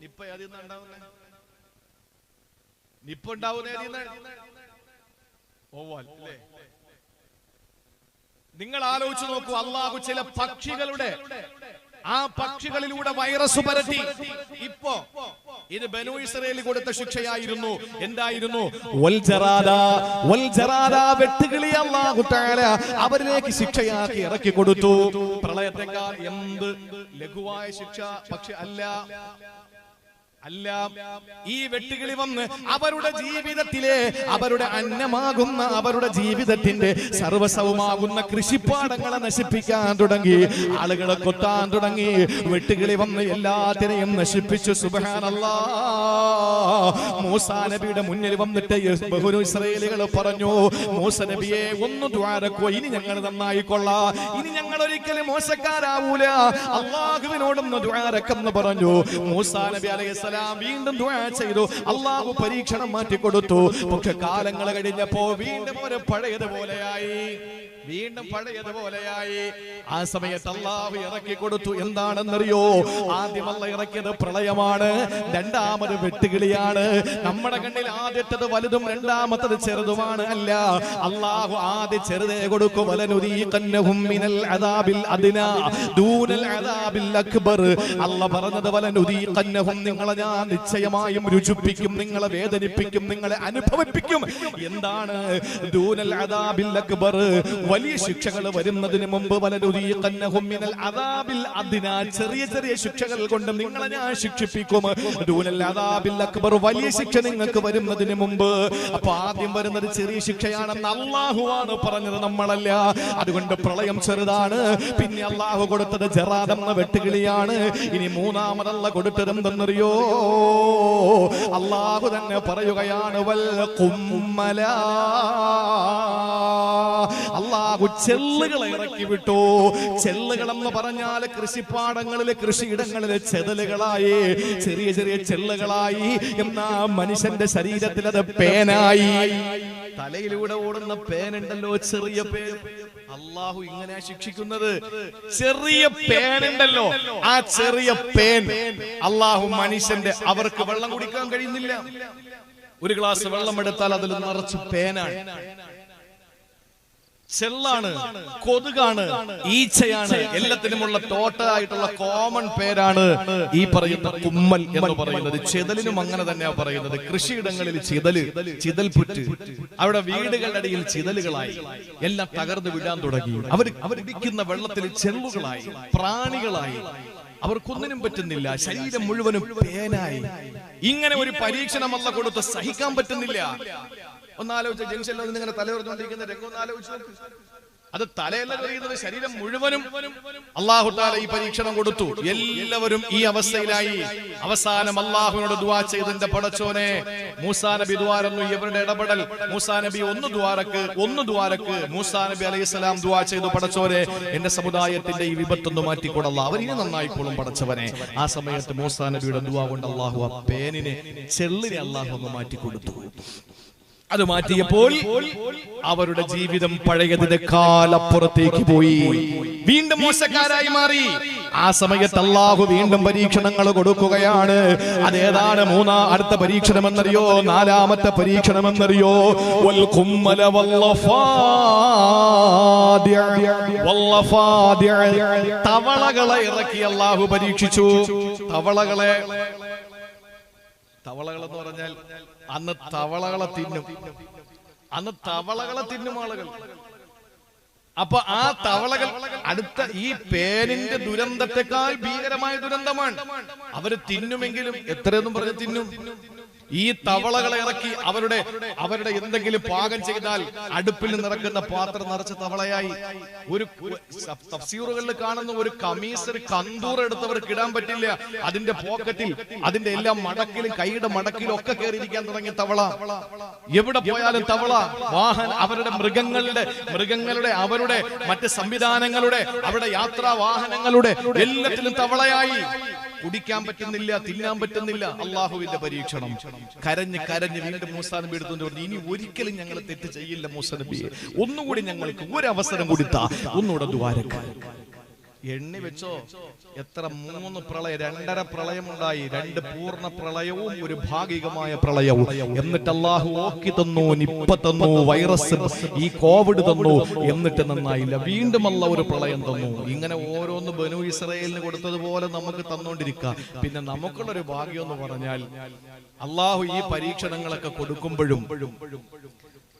A: നിപ്പ അതിന്നുണ്ടാവുന്നേ, നിപ്പ ഉണ്ടാവുന്നേ ഓവാൽ അല്ലേ? നിങ്ങൾ ആലോചിച്ച് നോക്കൂ. അല്ലാഹു ചില പക്ഷികളുടെ, ആ പക്ഷികളിലൂടെ വൈറസ് പരത്തി. ഇപ്പോ ഇത് ബനൂ ഇസ്രായേലിന് കൊടുത്ത ശിക്ഷയായിരുന്നു. എന്തായിരുന്നു? വൽ ജറാദ, വെട്ടുകിളി അല്ലാഹു തആല അവരിലേക്ക് ശിക്ഷയാക്കി ഇറക്കി കൊടുത്തു. പ്രളയത്തെക്കാൾ എന്ത് ലഘുവായ ശിക്ഷ പക്ഷെ അല്ല. അല്ല, ഈ വെട്ടുകിളി വന്ന് അവരുടെ ജീവിതത്തിലെ അവരുടെ അന്നമാകുന്ന അവരുടെ ജീവിതത്തിന്റെ സർവസ്വമാകുന്ന കൃഷിപ്പാടങ്ങളെ നശിപ്പിക്കാൻ തുടങ്ങി, ആളുകളെ കൊത്താൻ തുടങ്ങി. വെട്ടുകിളി വന്ന് എല്ലാത്തിനെയും നശിപ്പിച്ചു. സുബ്ഹാനല്ലാഹ്. മൂസാ നബിയുടെ മുന്നിൽ വന്നിട്ട് ബഹുനു ഇസ്രായേലികൾ പറഞ്ഞു, മൂസ നബിയെ ഒന്ന് ദുആരക്കോ, ഇനി ഞങ്ങൾ നന്നായിക്കൊള്ളാം, ഇനി ഞങ്ങൾ ഒരിക്കലും മോശക്കാരാവൂല, അല്ലാഹുവിനോടൊന്ന് ദുആരക്കെന്ന് പറഞ്ഞു. മൂസാ നബി അലൈഹി വീണ്ടും ദുആ ചെയ്തു. അല്ലാഹു പരീക്ഷണം മാറ്റി കൊടുത്തു. പക്ഷെ കാലങ്ങൾ കഴിഞ്ഞപ്പോ വീണ്ടും ഒരു പഴയതുപോലെയായി, വീണ്ടും പഴയതുപോലെയായി. ആ സമയത്ത് അല്ലാഹു ഇറക്കി കൊടുത്തു. എന്താണെന്നറിയോ? ആദ്യം അല്ലാഹു ഇറക്കിയത് പ്രളയമാണ്, രണ്ടാമത് വെട്ടുകിളിയാണ്. നമ്മുടെ കണ്ണിൽ ആദ്യത്തേത് വലുതും രണ്ടാമത്തേത് ചെറുതുമാണ്. അല്ല, അല്ലാഹു ആദ്യം ചെറുതേ കൊടുക്കും. വലനുദീഖന്നഹും മിനൽ അദാബിൽ അദ്നാ ദൂനൽ അദാബിൽ അക്ബർ. അല്ലാഹു പറഞ്ഞത് വലനുദീഖന്നഹും, നിങ്ങളെ ഞാൻ നിശ്ചയമായും രുചിപ്പിക്കും, നിങ്ങളെ വേദനിപ്പിക്കും, നിങ്ങളെ അനുഭവിപ്പിക്കും. എന്താണ് ദൂനൽ അദാബിൽ അക്ബർ? വലിയ ശിക്ഷകൾ വരുന്നതിന് മുമ്പ് വലനുദീഖന്നഹും മിനൽ അദാബിൽ അദ്നാ, ചെറിയ ചെറിയ ശിക്ഷകൾ കൊണ്ട് നിങ്ങളെ ഞാൻ ശിക്ഷിപ്പിക്കും. ദൂനൽ അദാബിൽ അക്ബർ, വലിയ ശിക്ഷ നിങ്ങൾക്ക് വരുന്നതിന് മുമ്പ്. അപ്പൊ ആദ്യം വരുന്നത് ചെറിയ ശിക്ഷയാണെന്ന് അല്ലാഹുവാണ് പറഞ്ഞത്, നമ്മളല്ല. അതുകൊണ്ട് പ്രളയം ചെറുതാണ്. പിന്നെ അല്ലാഹു കൊടുത്തത് ജറാദ് എന്ന വെട്ടുകിളിയാണ്. ഇനി മൂന്നാമതല്ല കൊടുത്തത് എന്തെന്നറിയോ? അല്ലാഹു തന്നെ പറയുകയാണ്, വൽ ഖുമ്മല. അല്ലാഹു ചെല്ലുകളെ ഇറക്കി വിട്ടു. ചെല്ലുകൾ എന്ന് പറഞ്ഞാൽ കൃഷിപ്പാടങ്ങളിലെ കൃഷിയിടങ്ങളിലെ ചെതലുകളായി, ചെറിയ ചെറിയ ചെല്ലുകളായി. എന്നാ മനുഷ്യന്റെ ശരീരത്തിൽ അത് പേനായി. തലയിലൂടെ ഓടുന്ന പേനുണ്ടല്ലോ, ചെറിയ പേൻ. അല്ലാഹു ഇങ്ങനെ ശിക്ഷിക്കുന്നത്. ചെറിയ പേനുണ്ടല്ലോ, ആ ചെറിയ പേൻ അല്ലാഹു മനുഷ്യന്റെ, അവർക്ക് വെള്ളം കുടിക്കാൻ കഴിയുന്നില്ല. ഒരു ഗ്ലാസ് വെള്ളം എടുത്താൽ അതിൽ നിറച്ച് പേനാണ്, ചെല്ലാണ്, കൊതുകാണ്, ഈച്ചയാണ്. എല്ലാത്തിനുമുള്ള ടോട്ടലായിട്ടുള്ള കോമൺ പേരാണ് ഈ പറയുന്ന കുമ്മൽ എന്ന് പറയുന്നത്. ചെതലിനും അങ്ങനെ തന്നെയാ പറയുന്നത്. കൃഷിയിടങ്ങളിൽ ചിതൽപുറ്റ്, അവിടെ വീടുകളുടെ അടിയിൽ ചിതലുകളായി, എല്ലാം തകർന്നു വിടാൻ തുടങ്ങി. അവരിടിക്കുന്ന വെള്ളത്തിൽ ചെല്ലുകളായി, പ്രാണികളായി, അവർക്കൊന്നിനും പറ്റുന്നില്ല. ശരീരം മുഴുവനും പേനായി. ഇങ്ങനെ ഒരു പരീക്ഷണം അല്ലാഹു കൊടുത്ത് സഹിക്കാൻ പറ്റുന്നില്ല. ഒന്നാലോചിച്ച ജംഗ്ഷനിൽ നിന്ന് ഇങ്ങനെ തലയുറഞ്ഞുകൊണ്ടിരിക്കുന്ന രംഗം ഒന്നാലോചിച്ച് നോക്ക്. അത് തലയല്ല കഴിയുന്നത്, ശരീരം മുഴുവനും. അല്ലാഹു തആല ഈ പരീക്ഷണം കൊടുത്തു. എല്ലാവരും ഈ അവസ്ഥയിലായി. അവസാനം അല്ലാഹുവിനോട് ദുആ ചെയ്തതിന്റെ പടച്ചോനെ, മൂസാ നബി ദുആരന്നു, ഇവരുടെ ഇടപെടൽ. മൂസാ നബി ഒന്ന് ദുആരക്ക് മൂസാ നബി അലൈഹിസ്സലാം ദുആ ചെയ്തു, പടച്ചോനെ എന്റെ സമുദായത്തിന്റെ ഈ വിപത്തൊന്ന് മാറ്റിക്കൊടല്ല, അവരിനി നന്നായിക്കോളും പടച്ചവനെ. ആ സമയത്ത് മൂസാ നബിയുടെ ദുആ കൊണ്ട് അല്ലാഹു ആ പേനിനെ, ചെള്ളിനെ അല്ലാഹു ഒന്ന് മാറ്റിക്കൊടുത്തു. അത് മാറ്റിയപ്പോൾ അവരുടെ ജീവിതം പഴയതിനേക്കാൾ അപ്പുറത്തേക്ക് പോയി, വീണ്ടും മോശക്കാരായി മാറി. ആ സമയത്ത് അല്ലാഹു വീണ്ടും പരീക്ഷണങ്ങൾ കൊടുക്കുകയാണ്. അതേതാണ് അടുത്ത പരീക്ഷണം എന്നറിയോ? നാലാമത്തെ പരീക്ഷണം എന്നറിയോ? വൽ ഖുമ്മല വല്ലഫാദിഅ, തവളകളെ ഇറക്കി അല്ലാഹു പരീക്ഷിച്ചു. തവളകളെ എന്ന് പറഞ്ഞാൽ അന്ന് തവളകളെ തിന്നും ആളുകൾ. അപ്പൊ ആ തവളകൾ അടുത്ത ഈ പേനിന്റെ ദുരന്തത്തെക്കാൾ ഭീകരമായ ദുരന്തമാണ്. അവര് തിന്നുമെങ്കിലും എത്രയെന്നും പറഞ്ഞ് തിന്നും. ഈ തവളകളെ ഇറക്കി അവരുടെ എന്തെങ്കിലും പാകം ചെയ്താൽ അടുപ്പിൽ നിറക്കുന്ന പാത്രം നിറച്ച തവളയായി. ഒരു തഫ്സീറുകളിൽ കാണുന്ന ഒരു കമീസ്, ഒരു കന്തൂർ എടുത്തവർക്ക് ഇടാൻ പറ്റില്ല. അതിന്റെ പോക്കറ്റിൽ, അതിന്റെ എല്ലാ മടക്കിലും, കൈയുടെ മടക്കിലും ഒക്കെ കയറിയിരിക്കാൻ തുടങ്ങി തവള. എവിടെ പോയാലും തവള. അവരുടെ മൃഗങ്ങളുടെ അവരുടെ മറ്റ് സംവിധാനങ്ങളുടെ, അവരുടെ യാത്രാ വാഹനങ്ങളുടെ എല്ലാത്തിലും തവളയായി. കുടിക്കാൻ പറ്റുന്നില്ല, തിന്നാൻ പറ്റുന്നില്ല. അള്ളാഹുവിന്റെ പരീക്ഷണം. കരഞ്ഞ് വീണ്ടും മൂസാ നബി എടുത്തുകൊണ്ട്, ഇനി ഒരിക്കലും ഞങ്ങൾ തെറ്റ് ചെയ്യില്ല മൂസാ നബിയെ, ഒന്നുകൂടി ഞങ്ങൾക്ക് ഒരു അവസരം കൊടുത്താ, ഒന്നുകൂടെ ദ്വാരക്കാൻ. എണ്ണി വെച്ചോ എത്ര? 3 പ്രളയം, 2.5 പ്രളയമുണ്ടായി. 2 പൂർണ്ണ പ്രളയവും ഒരു ഭാഗികമായ പ്രളയവും. എന്നിട്ട് അല്ലാഹു ഓക്കി തന്നു, നിപ്പ തന്നു, വൈറസ്, ഈ കോവിഡ് തന്നു. എന്നിട്ട് നന്നായില്ല, വീണ്ടും അല്ലാഹു ഒരു പ്രളയം തന്നു. ഇങ്ങനെ ഓരോന്ന് ബനൂ ഇസ്രായേലിന് കൊടുത്തതുപോലെ നമുക്ക് തന്നോണ്ടിരിക്കുക. പിന്നെ നമുക്കുള്ളൊരു ഭാഗ്യം എന്ന് പറഞ്ഞാൽ, അല്ലാഹു ഈ പരീക്ഷണങ്ങളൊക്കെ കൊടുക്കുമ്പോഴും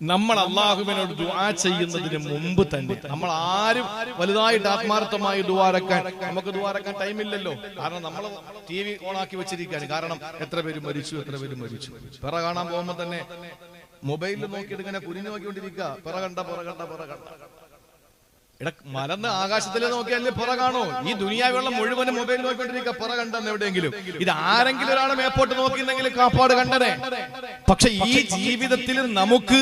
A: നമ്മൾ അള്ളാഹുവിനോട് ദുആ ചെയ്യുന്നതിന് മുമ്പ് തന്നെ നമ്മൾ ആരും വലുതായിട്ട് ആത്മാർത്ഥമായി ദുആരക്കാൻ നമുക്ക് ദുആരക്കാൻ ടൈമില്ലല്ലോ. കാരണം നമ്മൾ TV ഓണാക്കി വെച്ചിരിക്കുകയാണ്. കാരണം എത്ര പേര് മരിച്ചു. പിറ കാണാൻ പോകുമ്പോൾ തന്നെ മൊബൈലിൽ നോക്കിയിട്ട് ഇങ്ങനെ കുനിഞ്ഞു നോക്കിക്കൊണ്ടിരിക്കുക. പിറ കണ്ട മലന്ന് ആകാശത്തിൽ നോക്കിയാലേ പുറ കാണോ? ഈ ദുനിയാവുള്ള മുഴുവനും മൊബൈൽ നോക്കിക്കൊണ്ടിരിക്കുക. പുറ കണ്ടെന്ന് എവിടെയെങ്കിലും ഇത് ആരെങ്കിലും ഒരാൾ മേപ്പോട്ട് നോക്കിയിരുന്നെങ്കിൽ കാപ്പാട് കണ്ടനെ. പക്ഷെ ഈ ജീവിതത്തിൽ നമുക്ക്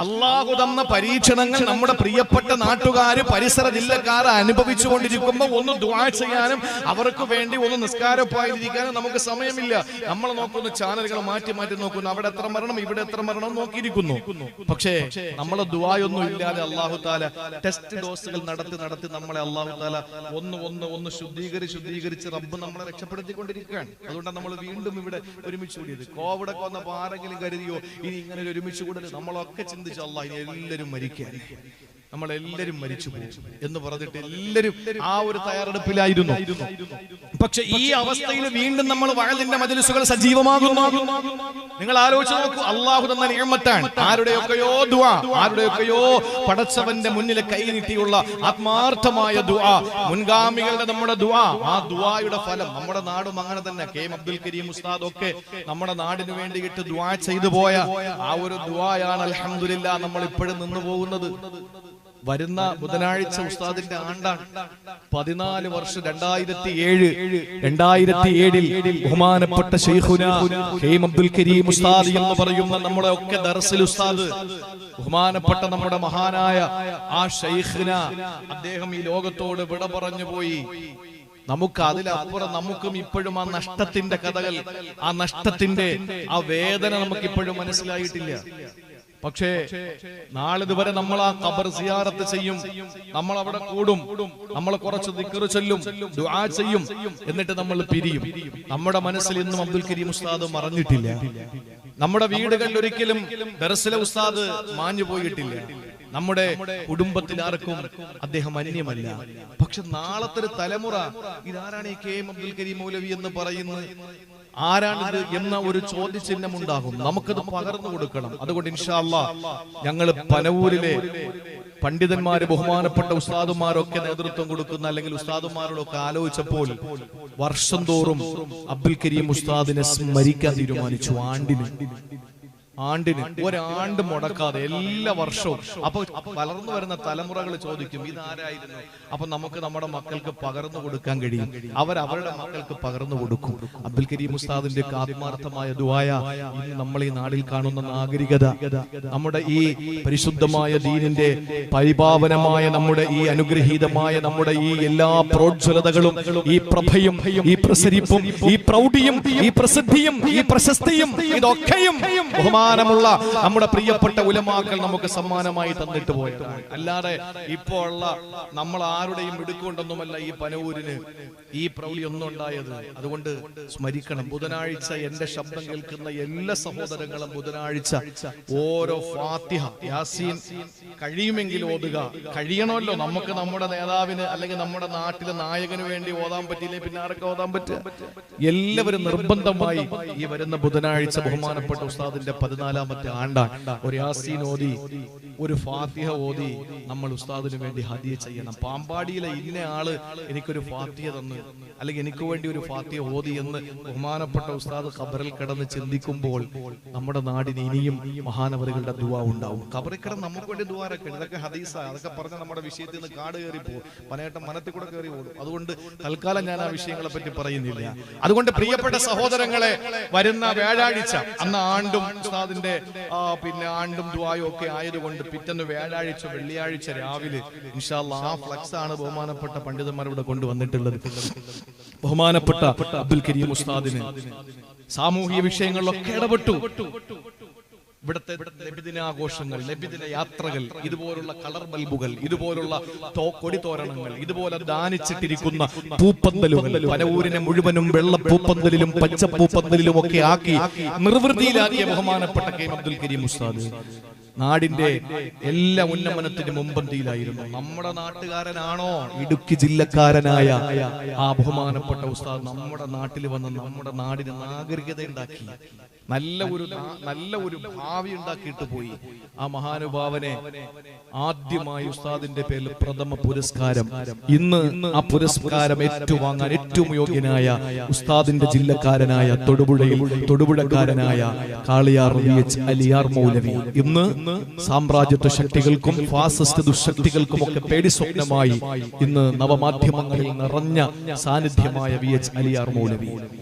A: അള്ളാഹു തന്ന പരീക്ഷണങ്ങൾ നമ്മുടെ പ്രിയപ്പെട്ട നാട്ടുകാര് പരിസര ജില്ലക്കാർ അനുഭവിച്ചുകൊണ്ടിരിക്കുമ്പോൾ ഒന്ന് ദുആ ചെയ്യാനും അവർക്ക് വേണ്ടി ഒന്ന് നിസ്കാരപ്പായിരിക്കാനും നമുക്ക് സമയമില്ല. നമ്മൾ നോക്കുന്ന ചാനലുകൾ മാറ്റി നോക്കുന്നു. അവിടെ എത്ര മരണം, ഇവിടെ എത്ര മരണം നോക്കിയിരിക്കുന്നു. പക്ഷേ നമ്മളെ ദുആയൊന്നും ഇല്ലാതെ അള്ളാഹു തആല ടെസ്റ്റ് ഡോസുകൾ നടത്തി നമ്മളെ അള്ളാഹു തആല ഒന്ന് ശുദ്ധീകരിച്ച് റബ്ബ് നമ്മളെ രക്ഷപ്പെടുത്തിക്കൊണ്ടിരിക്കുകയാണ്. അതുകൊണ്ടാണ് നമ്മൾ വീണ്ടും ഇവിടെ ഒരുമിച്ച് കൂടിയത്. കോവിഡ് ഒക്കെ വന്നപ്പോൾ ആരെങ്കിലും കരുതിയോ ഇനി ഇങ്ങനെ ഒരുമിച്ച് കൂടൽ? നമ്മളൊക്കെ ചിന്തിച്ചു അള്ളാഹ് ഇനി എല്ലാവരും മരിക്കാൻ, നമ്മളെല്ലാവരും മരിച്ചു പോകും എന്ന് പറഞ്ഞിട്ട് എല്ലാവരും ആ ഒരു തയ്യാറെടുപ്പിലായിരുന്നു. പക്ഷെ ഈ അവസ്ഥയിൽ വീണ്ടും നമ്മൾ വഅലിന്റെ മജ്‌ലിസുകൾ സജീവമാകുന്നു. നിങ്ങൾ ആലോചിച്ച് നോക്കൂ, അള്ളാഹു തന്ന നിഅമത്താണ്. ആരുടെയൊക്കെയോ ദുആ, ആരുടെയൊക്കെയോ പടച്ചവന്റെ മുന്നിൽ കൈ നീട്ടിയുള്ള ആത്മാർത്ഥമായ ദുആ, മുൻഗാമികളുടെ നമ്മുടെ ദുആ, ആ ദുആയുടെ ഫലം നമ്മുടെ നാടും അങ്ങനെ തന്നെ. കെ.എം. അബ്ദുൽ കരീം ഉസ്താദ് ഒക്കെ നമ്മുടെ നാടിന് വേണ്ടിയിട്ട് ദുആ ചെയ്തു പോയ ആ ഒരു ദുആയാണ് അൽഹംദുലില്ലാഹ് നമ്മൾ ഇപ്പോഴും നിന്നു പോകുന്നത്. വരുന്ന ബുധനാഴ്ച ഉസ്താദിന്റെ ആണ്ടാണ്. 14 വർഷം 2007 ബഹുമാനപ്പെട്ട ശൈഖുനാ കെ.എം. അബ്ദുൽ കരീം ഉസ്താദ് എന്ന് പറയുന്ന നമ്മുടെ ഒക്കെ ദർസിൽ ഉസ്താദ്, ബഹുമാനപ്പെട്ട നമ്മുടെ മഹാനായ ആ ശൈഖുന, അദ്ദേഹം ഈ ലോകത്തോട് വിട പറഞ്ഞു പോയി. നമുക്ക് അതിലപ്പുറം നമുക്കും ഇപ്പോഴും ആ നഷ്ടത്തിന്റെ കഥകൾ, ആ നഷ്ടത്തിന്റെ ആ വേദന നമുക്ക് ഇപ്പോഴും മനസ്സിലായിട്ടില്ല. പക്ഷേ നാളിതുവരെ നമ്മൾ ആ ഖബർ സിയാറത്ത് ചെയ്യും, നമ്മൾ അവിടെ കൂടും, നമ്മൾ കുറച്ച് ദിക്ർ ചൊല്ലും, ദുആ ചെയ്യും, എന്നിട്ട് നമ്മൾ പിരിയും. നമ്മുടെ മനസ്സിൽ ഇന്നും അബ്ദുൽ കരീം ഉസ്താദ് മറന്നിട്ടില്ല. നമ്മുടെ വീടുകളിൽ ഒരിക്കലും ദർസിലെ ഉസ്താദ് മാഞ്ഞു പോയിട്ടില്ല. നമ്മുടെ കുടുംബത്തിൽ ആർക്കും അദ്ദേഹം അന്യമല്ല. പക്ഷെ നാളത്തെ ഒരു തലമുറ ഇതാരാണ് ഈ കെ.എം. അബ്ദുൽ കരീം മൗലവി എന്ന് പറയുന്നത്, ആരാണിത് എന്ന ഒരു ചോദ്യചിഹ്നം ഉണ്ടാകും. നമുക്കത് പകർന്നു കൊടുക്കണം. അതുകൊണ്ട് ഇൻഷാ അല്ലാഹ് ഞങ്ങൾ പനവൂരിലെ പണ്ഡിതന്മാര്, ബഹുമാനപ്പെട്ട ഉസ്താദുമാരൊക്കെ നേതൃത്വം കൊടുക്കുന്ന അല്ലെങ്കിൽ ഉസ്താദുമാരോടൊക്കെ ആലോചിച്ചപ്പോൾ വർഷം തോറും അബ്ദുൽ കരീം ഉസ്താദിനെ സ്മരിക്കാൻ തീരുമാനിച്ചു. ആണ്ടിന് ഒരാണ്ട് മുടക്കാതെ എല്ലാ വർഷവും. അപ്പൊ വളർന്നു വരുന്ന തലമുറകൾ ചോദിക്കും ഇതാരായിരുന്നു. അപ്പൊ നമുക്ക് നമ്മുടെ മക്കൾക്ക് പകർന്നു കൊടുക്കാൻ കഴിയും. അവരുടെ മക്കൾക്ക് പകർന്നു കൊടുക്കും. അബ്ദുൽ കരീം ഉസ്താദിന്റെ ആത്മാർത്ഥമായ ദുആയ ഇന്ന് നമ്മൾ ഈ നാടിൽ കാണുന്ന നാഗരികത, നമ്മുടെ ഈ പരിശുദ്ധമായ ദീനിന്റെ പരിപാവനമായ നമ്മുടെ ഈ അനുഗ്രഹീതമായ നമ്മുടെ ഈ എല്ലാ പ്രോജ്വലതകളും, ഈ പ്രഭയും, ഈ പ്രസരിപ്പും, ഈ പ്രൗഢിയും, ഈ പ്രസിദ്ധിയും, ഈ പ്രശസ്തിയും, ഇതൊക്കെയും ബഹുമാനമുള്ള നമ്മുടെ പ്രിയപ്പെട്ട ഉലമാക്കൾ നമുക്ക് സമ്മാനമായി തന്നിട്ട് പോയതാണ്. അല്ലാതെ ഇപ്പോൾ ഉള്ള നമ്മൾ ആരുടെയും എടുക്കൊണ്ടൊന്നുമല്ല ഈ പനവൂരിന് ഈ പ്രൗഢി ഒന്നും ഉണ്ടായത്. അതുകൊണ്ട് സ്മരിക്കണം. ബുധനാഴ്ച എന്റെ ശബ്ദം കേൾക്കുന്ന എല്ലാ സഹോദരങ്ങളും ബുധനാഴ്ച ഓരോ ഫാത്തിഹ യാസീൻ കഴിയുമെങ്കിൽ ഓതുക. കഴിയണമല്ലോ, നമുക്ക് നമ്മുടെ നേതാവിന് അല്ലെങ്കിൽ നമ്മുടെ നാട്ടിലെ നായകന് വേണ്ടി ഓതാൻ പറ്റിയില്ലേ പിന്നെ ആരൊക്കെ ഓതാൻ പറ്റുക? എല്ലാവരും നിർബന്ധമായി ഈ വരുന്ന ബുധനാഴ്ച ബഹുമാനപ്പെട്ട ഉസ്താദിന്റെ 14ാമത്തെ ആണ്ടാണ്. ഒരു യാസീൻ ഓതി, ഒരു ഫാത്തിഹ ഓതി നമ്മൾ ഉസ്താദിന് വേണ്ടി ഹദിയ ചെയ്യണം. പാമ്പാടിയിലെ ഇന്ന ആള് എനിക്കൊരു ഫാത്തിഹ തന്നു അല്ലെങ്കിൽ എനിക്ക് വേണ്ടി ഒരു ഫാത്തിഹ ഓതി എന്ന് ബഹുമാനപ്പെട്ട ഉസ്താദ് ഖബറിൽ കിടന്ന് ചിന്തിക്കുമ്പോൾ നമ്മുടെ നാടിന് ഇനിയും മഹാനവറുകളുടെ ദുആ ഉണ്ടാവും. ഖബറിൽ കിടന്ന് നമുക്ക് വേണ്ടി ദുആരൊക്കെ, ഇതൊക്കെ ഹദീസാ, അതൊക്കെ പറഞ്ഞ നമ്മുടെ വിഷയത്തിൽ നിന്ന് കാട് കയറി പോകും, പനയേട്ടം മനത്തിൽ കൂടെ കയറി പോകും. അതുകൊണ്ട് തൽക്കാലം ഞാൻ ആ വിഷയങ്ങളെ പറ്റി പറയുന്നില്ല. അതുകൊണ്ട് പ്രിയപ്പെട്ട സഹോദരങ്ങളെ, വരുന്ന വ്യാഴാഴ്ച അന്ന് ആണ്ടും ഉസ്താദിന്റെ പിന്നെ ആണ്ടും ദുആയും ഒക്കെ ആയതുകൊണ്ട് പിറ്റേന്ന് വ്യാഴാഴ്ച വെള്ളിയാഴ്ച രാവിലെ ഇൻഷാ അല്ലാഹ് ആ ഫ്ലക്സ് ആണ് ബഹുമാനപ്പെട്ട പണ്ഡിതന്മാർ ഇവിടെ കൊണ്ടുവന്നിട്ടുള്ളത്. ബഹുമാനപ്പെട്ട അബ്ദുൽ കരീം ഉസ്താദിന് സാമൂഹിക വിഷയങ്ങളിലൊക്കെ ഇടപെട്ടു. ഇവിടുത്തെ നബിദിനാഘോഷങ്ങൾ, നബിദിന യാത്രകൾ, ഇതുപോലുള്ള കളർ ബൾബുകൾ, ഇതുപോലുള്ള കൊടിത്തോരണങ്ങൾ, ഇതുപോലെ ദാനിച്ചിട്ടിരിക്കുന്ന പൂപ്പന്തലുകൾ, പനവൂരിനെ മുഴുവനും വെള്ള പൂപ്പന്തലിലും പച്ച പൂപ്പന്തലിലും ഒക്കെ ആക്കി നിർവൃതിയിലാക്കിയ ബഹുമാനപ്പെട്ട കെ.എം. അബ്ദുൽ കരീം ഉസ്താദ് നാടിന്റെ എല്ലാ ഉന്നമനത്തിന് മുമ്പന്തിയിലായിരുന്നു. നമ്മുടെ നാട്ടുകാരനാണോ? ഇടുക്കി ജില്ലക്കാരനായ ആ ബഹുമാനപ്പെട്ട ഉസ്താദ് നമ്മുടെ നാട്ടിൽ വന്ന് നമ്മുടെ നാടിന് നാഗരികത ഉണ്ടാക്കി, നല്ല ഒരു ഭാവി ഉണ്ടാക്കിയിട്ട് പോയി. ആ മഹാനുഭാവനെ ആദ്യമായി ഉസ്താദിന്റെ പേരിൽ പ്രഥമ പുരസ്കാരം, ഇന്ന് ആ പുരസ്കാരം ഏറ്റുവാങ്ങാൻ ഏറ്റവും യോഗ്യനായ ഉസ്താദിന്റെ ജില്ലക്കാരനായ തൊടുപുഴക്കാരനായ കാളിയാർ അലിയാർ മൗലവി ഇന്ന് സാമ്രാജ്യത്വ ശക്തികൾക്കും ഫാസിസ്റ്റ് ദുശക്തികൾക്കും ഒക്കെ പേടി സ്വപ്നമായി ഇന്ന് നവമാധ്യമങ്ങളിൽ നിറഞ്ഞ സാന്നിധ്യമായ അലിയാർ മൗലവി,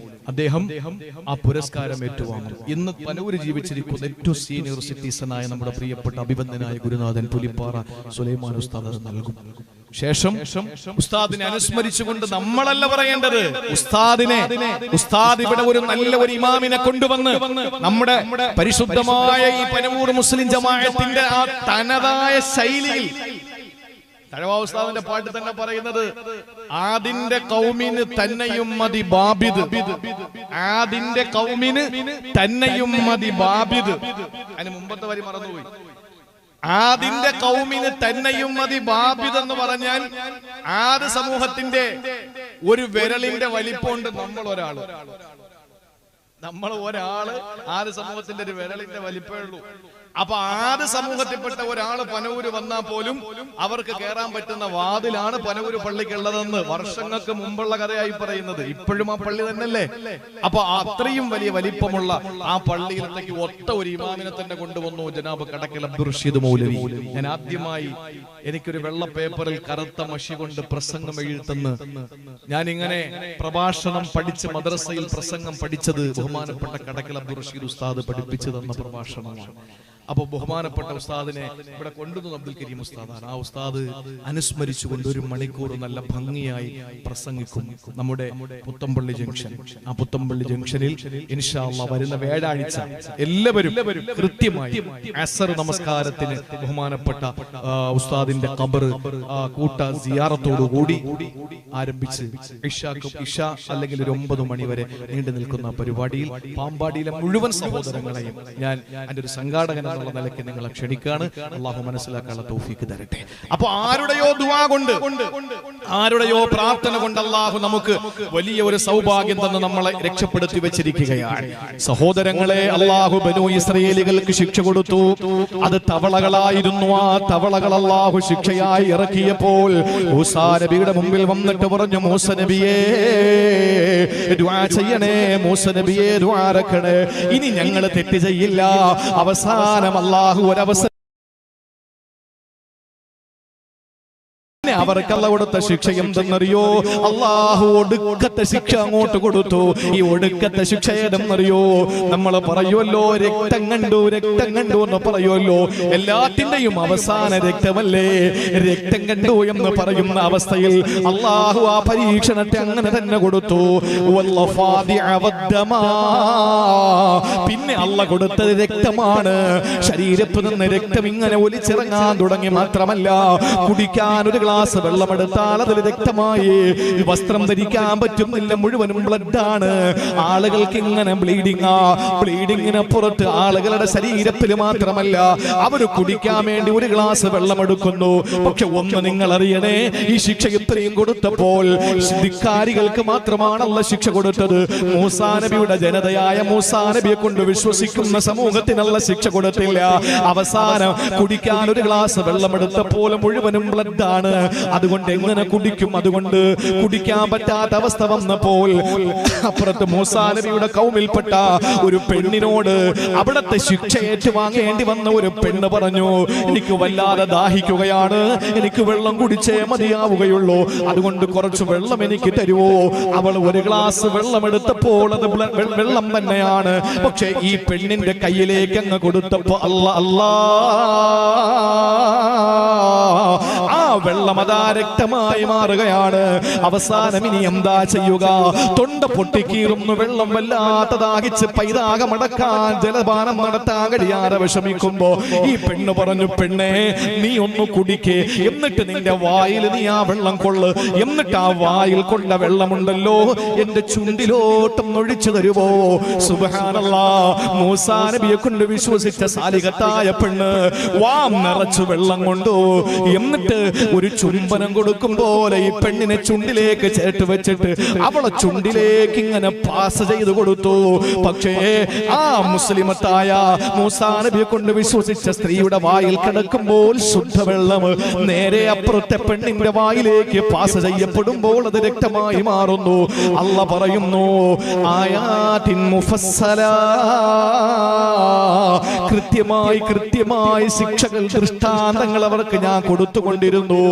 A: അദ്ദേഹം ആ പുരസ്കാരം ഏറ്റുവാങ്ങും. ഇന്ന് പനൂര് ജീവിച്ചിരിക്കുന്ന ഏറ്റവും സീനിയർ സിറ്റിസണായ നമ്മുടെ പ്രിയപ്പെട്ട അഭിവന്ദനായ ഗുരുനാഥൻ പുലിപ്പാറ സുലൈമാൻ ഉസ്താദ് നൽകും. ശേഷം ഉസ്താദിനെ അനുസ്മരിച്ചുകൊണ്ട് നമ്മളല്ല പറയേണ്ടത്, ഉസ്താദ് ഇവിടെ ഒരു നല്ല ഒരു ഇമാമിനെ കൊണ്ടുവന്ന് നമ്മുടെ പരിശുദ്ധമായ ഈ പനവൂർ മുസ്ലിം ജമാഅത്തിന്റെ ആ തനതായ ശൈലിയിൽ, തഴവാ ഉസ്താദിന്റെ പാട്ട് തന്നെ പറയുന്നത്, ആദിന്റെ കൗമിന് തന്നെയും മതി ബാബിദ്, ആദിന്റെ കൗമിന് തന്നെയും മതി ബാബിദ്. അതിന് മുമ്പത്തെ വരി മറന്നുപോയി. ആദിന്റെ കൗമിന് തന്നെയും മതി ബാബിദ് എന്ന് പറഞ്ഞാൽ ആദ് സമൂഹത്തിന്റെ ഒരു വിരലിന്റെ വലിപ്പമുണ്ട്. നമ്മൾ ഒരാള് ആദ് സമൂഹത്തിന്റെ ഒരു വിരലിന്റെ വലിപ്പമേ ഉള്ളൂ. അപ്പൊ ആദ് സമൂഹത്തിൽപ്പെട്ട ഒരാള് പനവൂര് വന്നാൽ പോലും അവർക്ക് കയറാൻ പറ്റുന്ന വാതിലാണ് പനവൂര് പള്ളിക്കുള്ളതെന്ന് വർഷങ്ങൾക്ക് മുമ്പുള്ള കഥയായി പറയുന്നത്. ഇപ്പോഴും ആ പള്ളി തന്നെയല്ലേ? അപ്പൊ അത്രയും വലിയ വലിപ്പമുള്ള ആ പള്ളിയിലേക്ക് ഒത്ത ഒരു ഇമാമിനെ തന്നെ കൊണ്ടുവന്നു ജനാബ് കടക്കൽ അബ്ദുർ റഷീദ് മൗലവി. ഞാൻ ആദ്യമായി എനിക്കൊരു വെള്ള പേപ്പറിൽ കറുത്ത മഷി കൊണ്ട് പ്രസംഗം എഴുതുന്ന, ഞാൻ ഇങ്ങനെ പ്രഭാഷണം പഠിച്ച് മദ്രസയിൽ പ്രസംഗം പഠിച്ചത് ബഹുമാനപ്പെട്ട കടക്കൽ അബ്ദുർ റഷീദ് ഉസ്താദ് പഠിപ്പിച്ചു തന്ന പ്രഭാഷണമാണ്. അപ്പൊ ബഹുമാനപ്പെട്ട ഉസ്താദിനെ ഇവിടെ കൊണ്ടുവന്നു അബ്ദുൽ കരീം ഉസ്താദാണ്. ആ ഉസ്താദ് അനുസ്മരിച്ചുകൊണ്ട് 1 മണിക്കൂർ നല്ല ഭംഗിയായി പ്രസംഗിക്കും നമ്മുടെ പുത്തമ്പള്ളി ജംഗ്ഷൻ. ആ പുത്തമ്പള്ളി ജംഗ്ഷനിൽ ഇൻഷാ അല്ലാഹ് വരുന്ന വ്യാഴാഴ്ച എല്ലാവരും കൃത്യമായി അസർ നമസ്കാരത്തിന് ബഹുമാനപ്പെട്ട ഉസ്താദിന്റെ ഖബർ കൂട്ട സിയാറത്തോടു കൂടി ആരംഭിച്ച് ഇഷ അല്ലെങ്കിൽ ഒരു 9 മണി വരെ നീണ്ടു നിൽക്കുന്ന പരിപാടിയിൽ പാമ്പാടിയിലെ മുഴുവൻ സഹോദരങ്ങളെയും ഞാൻ അതിന്റെ ഒരു സംഘാടകൻ എന്നുള്ള നിലയ്ക്ക് നിങ്ങളെ ക്ഷണിക്കാണ്. അള്ളാഹു മനസ്സിലാക്കാനുള്ള തൗഫീക്ക് തരട്ടെ. അപ്പൊ ആരുടെയോ ദുആ കൊണ്ട്, ആരുടെയോ പ്രാർത്ഥന കൊണ്ട് അള്ളാഹു നമുക്ക് വലിയ ഒരു സൗഭാഗ്യം തന്ന് നമ്മളെ രക്ഷപ്പെടുത്തി വെച്ചിരിക്കുകയാണ്. സഹോദരങ്ങളെ, അള്ളാഹു ബനൂ ഇസ്രായേലികൾക്ക് ശിക്ഷ കൊടുത്തു. അത് തവളകളായിരുന്നു. ആ തവളകൾ അള്ളാഹു ശിക്ഷയായി ഇറക്കിയപ്പോൾ മൂസാ നബിയുടെ മുമ്പിൽ വന്നിട്ട് പറഞ്ഞു, മൂസ നബിയേ ദുആ ചെയ്യണേ, മൂസ നബിയേ ദുആ ഇറക്കണേ, ഇനി ഞങ്ങൾ തെറ്റ് ചെയ്യില്ല. അവസാനം അല്ലാഹു ഒരവസരം അവർക്ക് അല്ലാഹു കൊടുത്ത ശിക്ഷ എന്തെന്നറിയോ? അല്ലാഹു ഒടുക്കത്തെ ശിക്ഷ അങ്ങോട്ട് കൊടുത്തു. ഈ ഒടുക്കത്തെ ശിക്ഷ ഏതെന്നറിയോ? നമ്മൾ പറയുമല്ലോ രക്തം കണ്ടു എന്ന് പറയുമല്ലോ, എല്ലാത്തിന്റെയും അവസാന രക്തമല്ലേ? രക്തം കണ്ടു എന്ന് പറയുന്ന അവസ്ഥയിൽ അല്ലാഹു ആ പരീക്ഷണത്തെ അങ്ങനെ തന്നെ കൊടുത്തു. പിന്നെ അല്ലാഹു കൊടുത്തത് രക്തമാണ്. ശരീരത്തിൽ നിന്ന് രക്തം ഇങ്ങനെ ഒലിച്ചിറങ്ങാൻ തുടങ്ങി. മാത്രമല്ല, കുടിക്കാൻ ഒരു ഗ്ലാസ് വെള്ളമെടുത്താൽ അതിൽ രക്തമായി. വസ്ത്രം ധരിക്കാൻ പറ്റുന്നില്ല, മുഴുവനും ബ്ലഡാണ്. ആളുകൾക്ക് ഇങ്ങനെ ബ്ലീഡിങ്ങിന് പുറത്ത് ആളുകളുടെ ശരീരത്തിൽ മാത്രമല്ല, അവർ കുടിക്കാൻ വേണ്ടി ഒരു ഗ്ലാസ് വെള്ളമെടുക്കുന്നു. പക്ഷെ ഒന്ന് നിങ്ങൾ അറിയണേ, ഈ ശിക്ഷ ഇത്രയും കൊടുത്തപ്പോൾ ധിക്കാരികൾക്ക് മാത്രമാണല്ല ശിക്ഷ കൊടുത്തത്. മൂസാ നബിയുടെ ജനതയായ മൂസാ നബിയെ കൊണ്ട് വിശ്വസിക്കുന്ന സമൂഹത്തിനുള്ള ശിക്ഷ കൊടുത്തില്ല. അവസാനം കുടിക്കാൻ ഒരു ഗ്ലാസ് വെള്ളമെടുത്തപ്പോൾ മുഴുവനും ബ്ലഡാണ്. അതുകൊണ്ട് എങ്ങനെ കുടിക്കും? അതുകൊണ്ട് കുടിക്കാൻ പറ്റാത്ത അവസ്ഥ വന്നപ്പോൾ അപ്പുറത്ത് മൂസാ നബിയുടെ കൗമിൽപ്പെട്ട ഒരു പെണ്ണിനോട് അവിടത്തെ ശിക്ഷ ഏറ്റുവാങ്ങേണ്ടി വന്ന ഒരു പെണ്ണ് പറഞ്ഞു, എനിക്ക് വല്ലാതെ ദാഹിക്കുകയാണ്, എനിക്ക് വെള്ളം കുടിച്ചേ മതിയാവുകയുള്ളൂ, അതുകൊണ്ട് കുറച്ച് വെള്ളം എനിക്ക് തരുവോ? അവൾ ഒരു ഗ്ലാസ് വെള്ളം എടുത്തപ്പോൾ അത് വെള്ളം തന്നെയാണ്. പക്ഷെ ഈ പെണ്ണിന്റെ കയ്യിലേക്ക് അങ്ങ് കൊടുത്തപ്പോ ആ വെള്ളം വെള്ളം അതാ രക്തമായി മാറുകയാണ്. അവസാനം ഇനി എന്താ ചെയ്യുക? തൊണ്ട പൊട്ടിക്കീറുന്നു. വെള്ളം വല്ലാത്ത ദാഹിച്ച് പൈതാകമടക്കാൻ ജലപാനം നടത്താൻ കഴിയാതെ വിഷമിക്കുമ്പോ ഈ പെണ്ണ് പറഞ്ഞു, പെണ്ണേ നീ ഒന്ന് കുടിക്കേ, എന്നിട്ട് നിന്റെ വായിൽ നീ ആ വെള്ളം കൊള്ളു, എന്നിട്ട് ആ വായിൽ കൊണ്ട വെള്ളമുണ്ടല്ലോ എന്റെ ചുണ്ടിലോട്ടൊന്ന് ഒഴിച്ചു തരുമോ? സുബ്ഹാനല്ലാഹ്, മൂസാ നബിയെ കൊണ്ട് വിശ്വസിച്ച സാലിഹത്തായ പെണ്ണ് വാം നിറച്ചു വെള്ളം കൊണ്ടു. എന്നിട്ട് ഒരു ചുംബനം കൊടുക്കും പോലെ ഈ പെണ്ണിനെ ചുണ്ടിലേക്ക് ചേർത്ത് വെച്ചിട്ട് അവളെ ചുണ്ടിലേക്ക് ഇങ്ങനെ പാസ് ചെയ്തു കൊടുത്തു. പക്ഷേ ആ മുസ്ലിമത്തായ മൂസാ നബിയെ കൊണ്ട് വിശ്വസിച്ച സ്ത്രീയുടെ വായിൽ കിടക്കുമ്പോൾ ശുദ്ധവെള്ളം നേരെ അപ്പുറത്തെ പെണ്ണിന്റെ വായിലേക്ക് പാസ് ചെയ്യപ്പെടുമ്പോൾ അത് രക്തമായി മാറുന്നു. അല്ലാഹ് പറയുന്നു, ആയാതിൻ മുഫസ്സല, കൃത്യമായി ശിക്ഷകൾ ദൃഷ്ടാന്തങ്ങൾ അവർക്ക് ഞാൻ കൊടുത്തുകൊണ്ടിരുന്നു.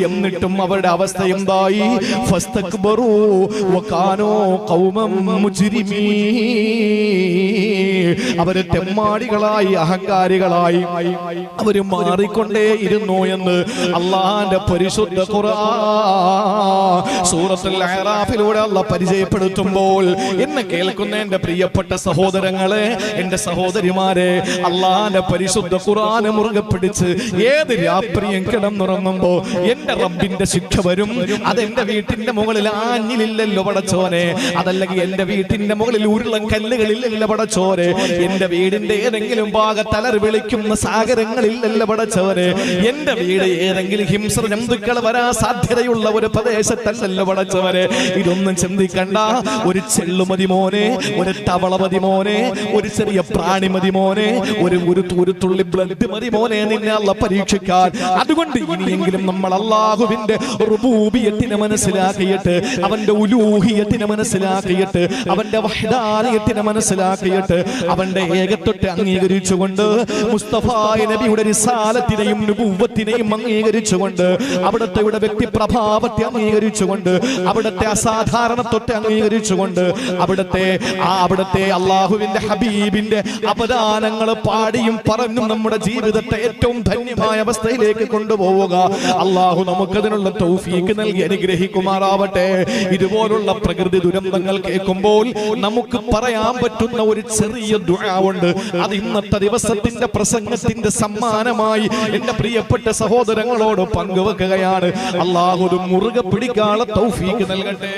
A: എന്നിട്ടും അവരുടെ അവസ്ഥ എന്തായി? ഫസ്തക്ബറു വകാനൂ ഖൗമൻ മുജ്രിമീൻ. അവര് തെമ്മാടികളായി, അഹങ്കാരികളായി അവര് മാറിക്കൊണ്ടേ ഇരുന്നു എന്ന് അള്ളാന്റെ പരിശുദ്ധ ഖുർആൻ സൂറത്തുൽ അഅറാഫിലൂടെ അല്ലാഹ് പരിചയപ്പെടുത്തുമ്പോൾ എന്നെ കേൾക്കുന്ന എന്റെ പ്രിയപ്പെട്ട സഹോദരങ്ങളെ, എന്റെ സഹോദരിമാരെ, അള്ളാന്റെ പരിശുദ്ധ ഖുർആനെ മുറുകെ പിടിച്ച് ഏത് രാത്രിയും കിടന്നുറങ്ങുമ്പോ എന്റെ റബ്ബിന്റെ ശിക്ഷ വരും. അതെന്റെ വീട്ടിന്റെ മുകളിൽ ആഞ്ഞിലില്ലല്ലോ പടച്ചോനെ, അതല്ലെങ്കിൽ എന്റെ വീട്ടിന്റെ മുകളിൽ ഉരുളൻ കല്ലുകളില്ലല്ലോ പടച്ചോനെ, എന്റെ വീടിന്റെ ഏതെങ്കിലും ഭാഗത്തലറി വിളിക്കുന്ന സാഗരങ്ങളില്ലല്ലോ പടച്ചോനെ, എന്റെ വീട് ഏതെങ്കിലും ഹിംസ്ര ജന്തുക്കൾ വരാൻ സാധ്യതയുള്ള ഒരു പ്രദേശത്തല്ലല്ലോ പടച്ചോനെ. ഇതൊന്നും ചിന്തിക്കണ്ട. ഒരു ചെള്ളുമതി മോനെ, ഒരു തവള മതി മോനെ, ഒരു ചെറിയ പ്രാണി മതി മോനെ, ഒരു തുള്ളി ബ്ലഡ് മതി മോനെ നിന്നെ അല്ലാഹ് പരീക്ഷിക്കാൻ. അതുകൊണ്ട് ഇനിയെങ്കിലും നമ്മൾ അല്ലാഹുവിന്റെ റുബൂബിയത്തിനെ മനസ്സിലാക്കിയിട്ട്, അവന്റെ ഉലൂഹിയത്തിനെ മനസ്സിലാക്കിയിട്ട്, അവന്റെ വഹ്ദാനിയത്തിനെ മനസ്സിലാക്കിയിട്ട്, അവന്റെ ഏകത്വത്തെ അംഗീകരിച്ചുകൊണ്ട്, മുസ്തഫ നബിയുടെ റിസാലത്തിനെയും നുബുവ്വത്തിനെയും അംഗീകരിച്ചുകൊണ്ട്, അവിടുത്തെ വ്യക്തി പ്രഭാവത്തെ അംഗീകരിച്ചുകൊണ്ട്, അവിടുത്തെ അസാധാരണത്വത്തെ അംഗീകരിച്ചുകൊണ്ട്, അവിടുത്തെ അള്ളാഹുവിന്റെ ഹബീബിന്റെ അപദാനങ്ങൾ പാടിയും പറഞ്ഞും നമ്മുടെ ജീവിതത്തെ ഏറ്റവും ധന്യമായ അവസ്ഥയിലേക്ക് കൊണ്ടുപോവുക. അള്ളാഹു നമുക്കതിനുള്ള തൗഫീക്ക് നൽകി അനുഗ്രഹിക്കുമാറാവട്ടെ. ഇതുപോലുള്ള പ്രകൃതി ദുരന്തങ്ങൾ കേൾക്കുമ്പോൾ നമുക്ക് പറയാൻ പറ്റുന്ന ഒരു ചെറിയ ദുആ ഉണ്ട്. അത് ഇന്നത്തെ ദിവസത്തിന്റെ പ്രസംഗത്തിന്റെ സമ്മാനമായി എന്റെ പ്രിയപ്പെട്ട സഹോദരങ്ങളോട് പങ്കുവെക്കുകയാണ്. അള്ളാഹു മുറുകെ പിടിക്കാനുള്ള തൗഫീക്ക് നൽകട്ടെ.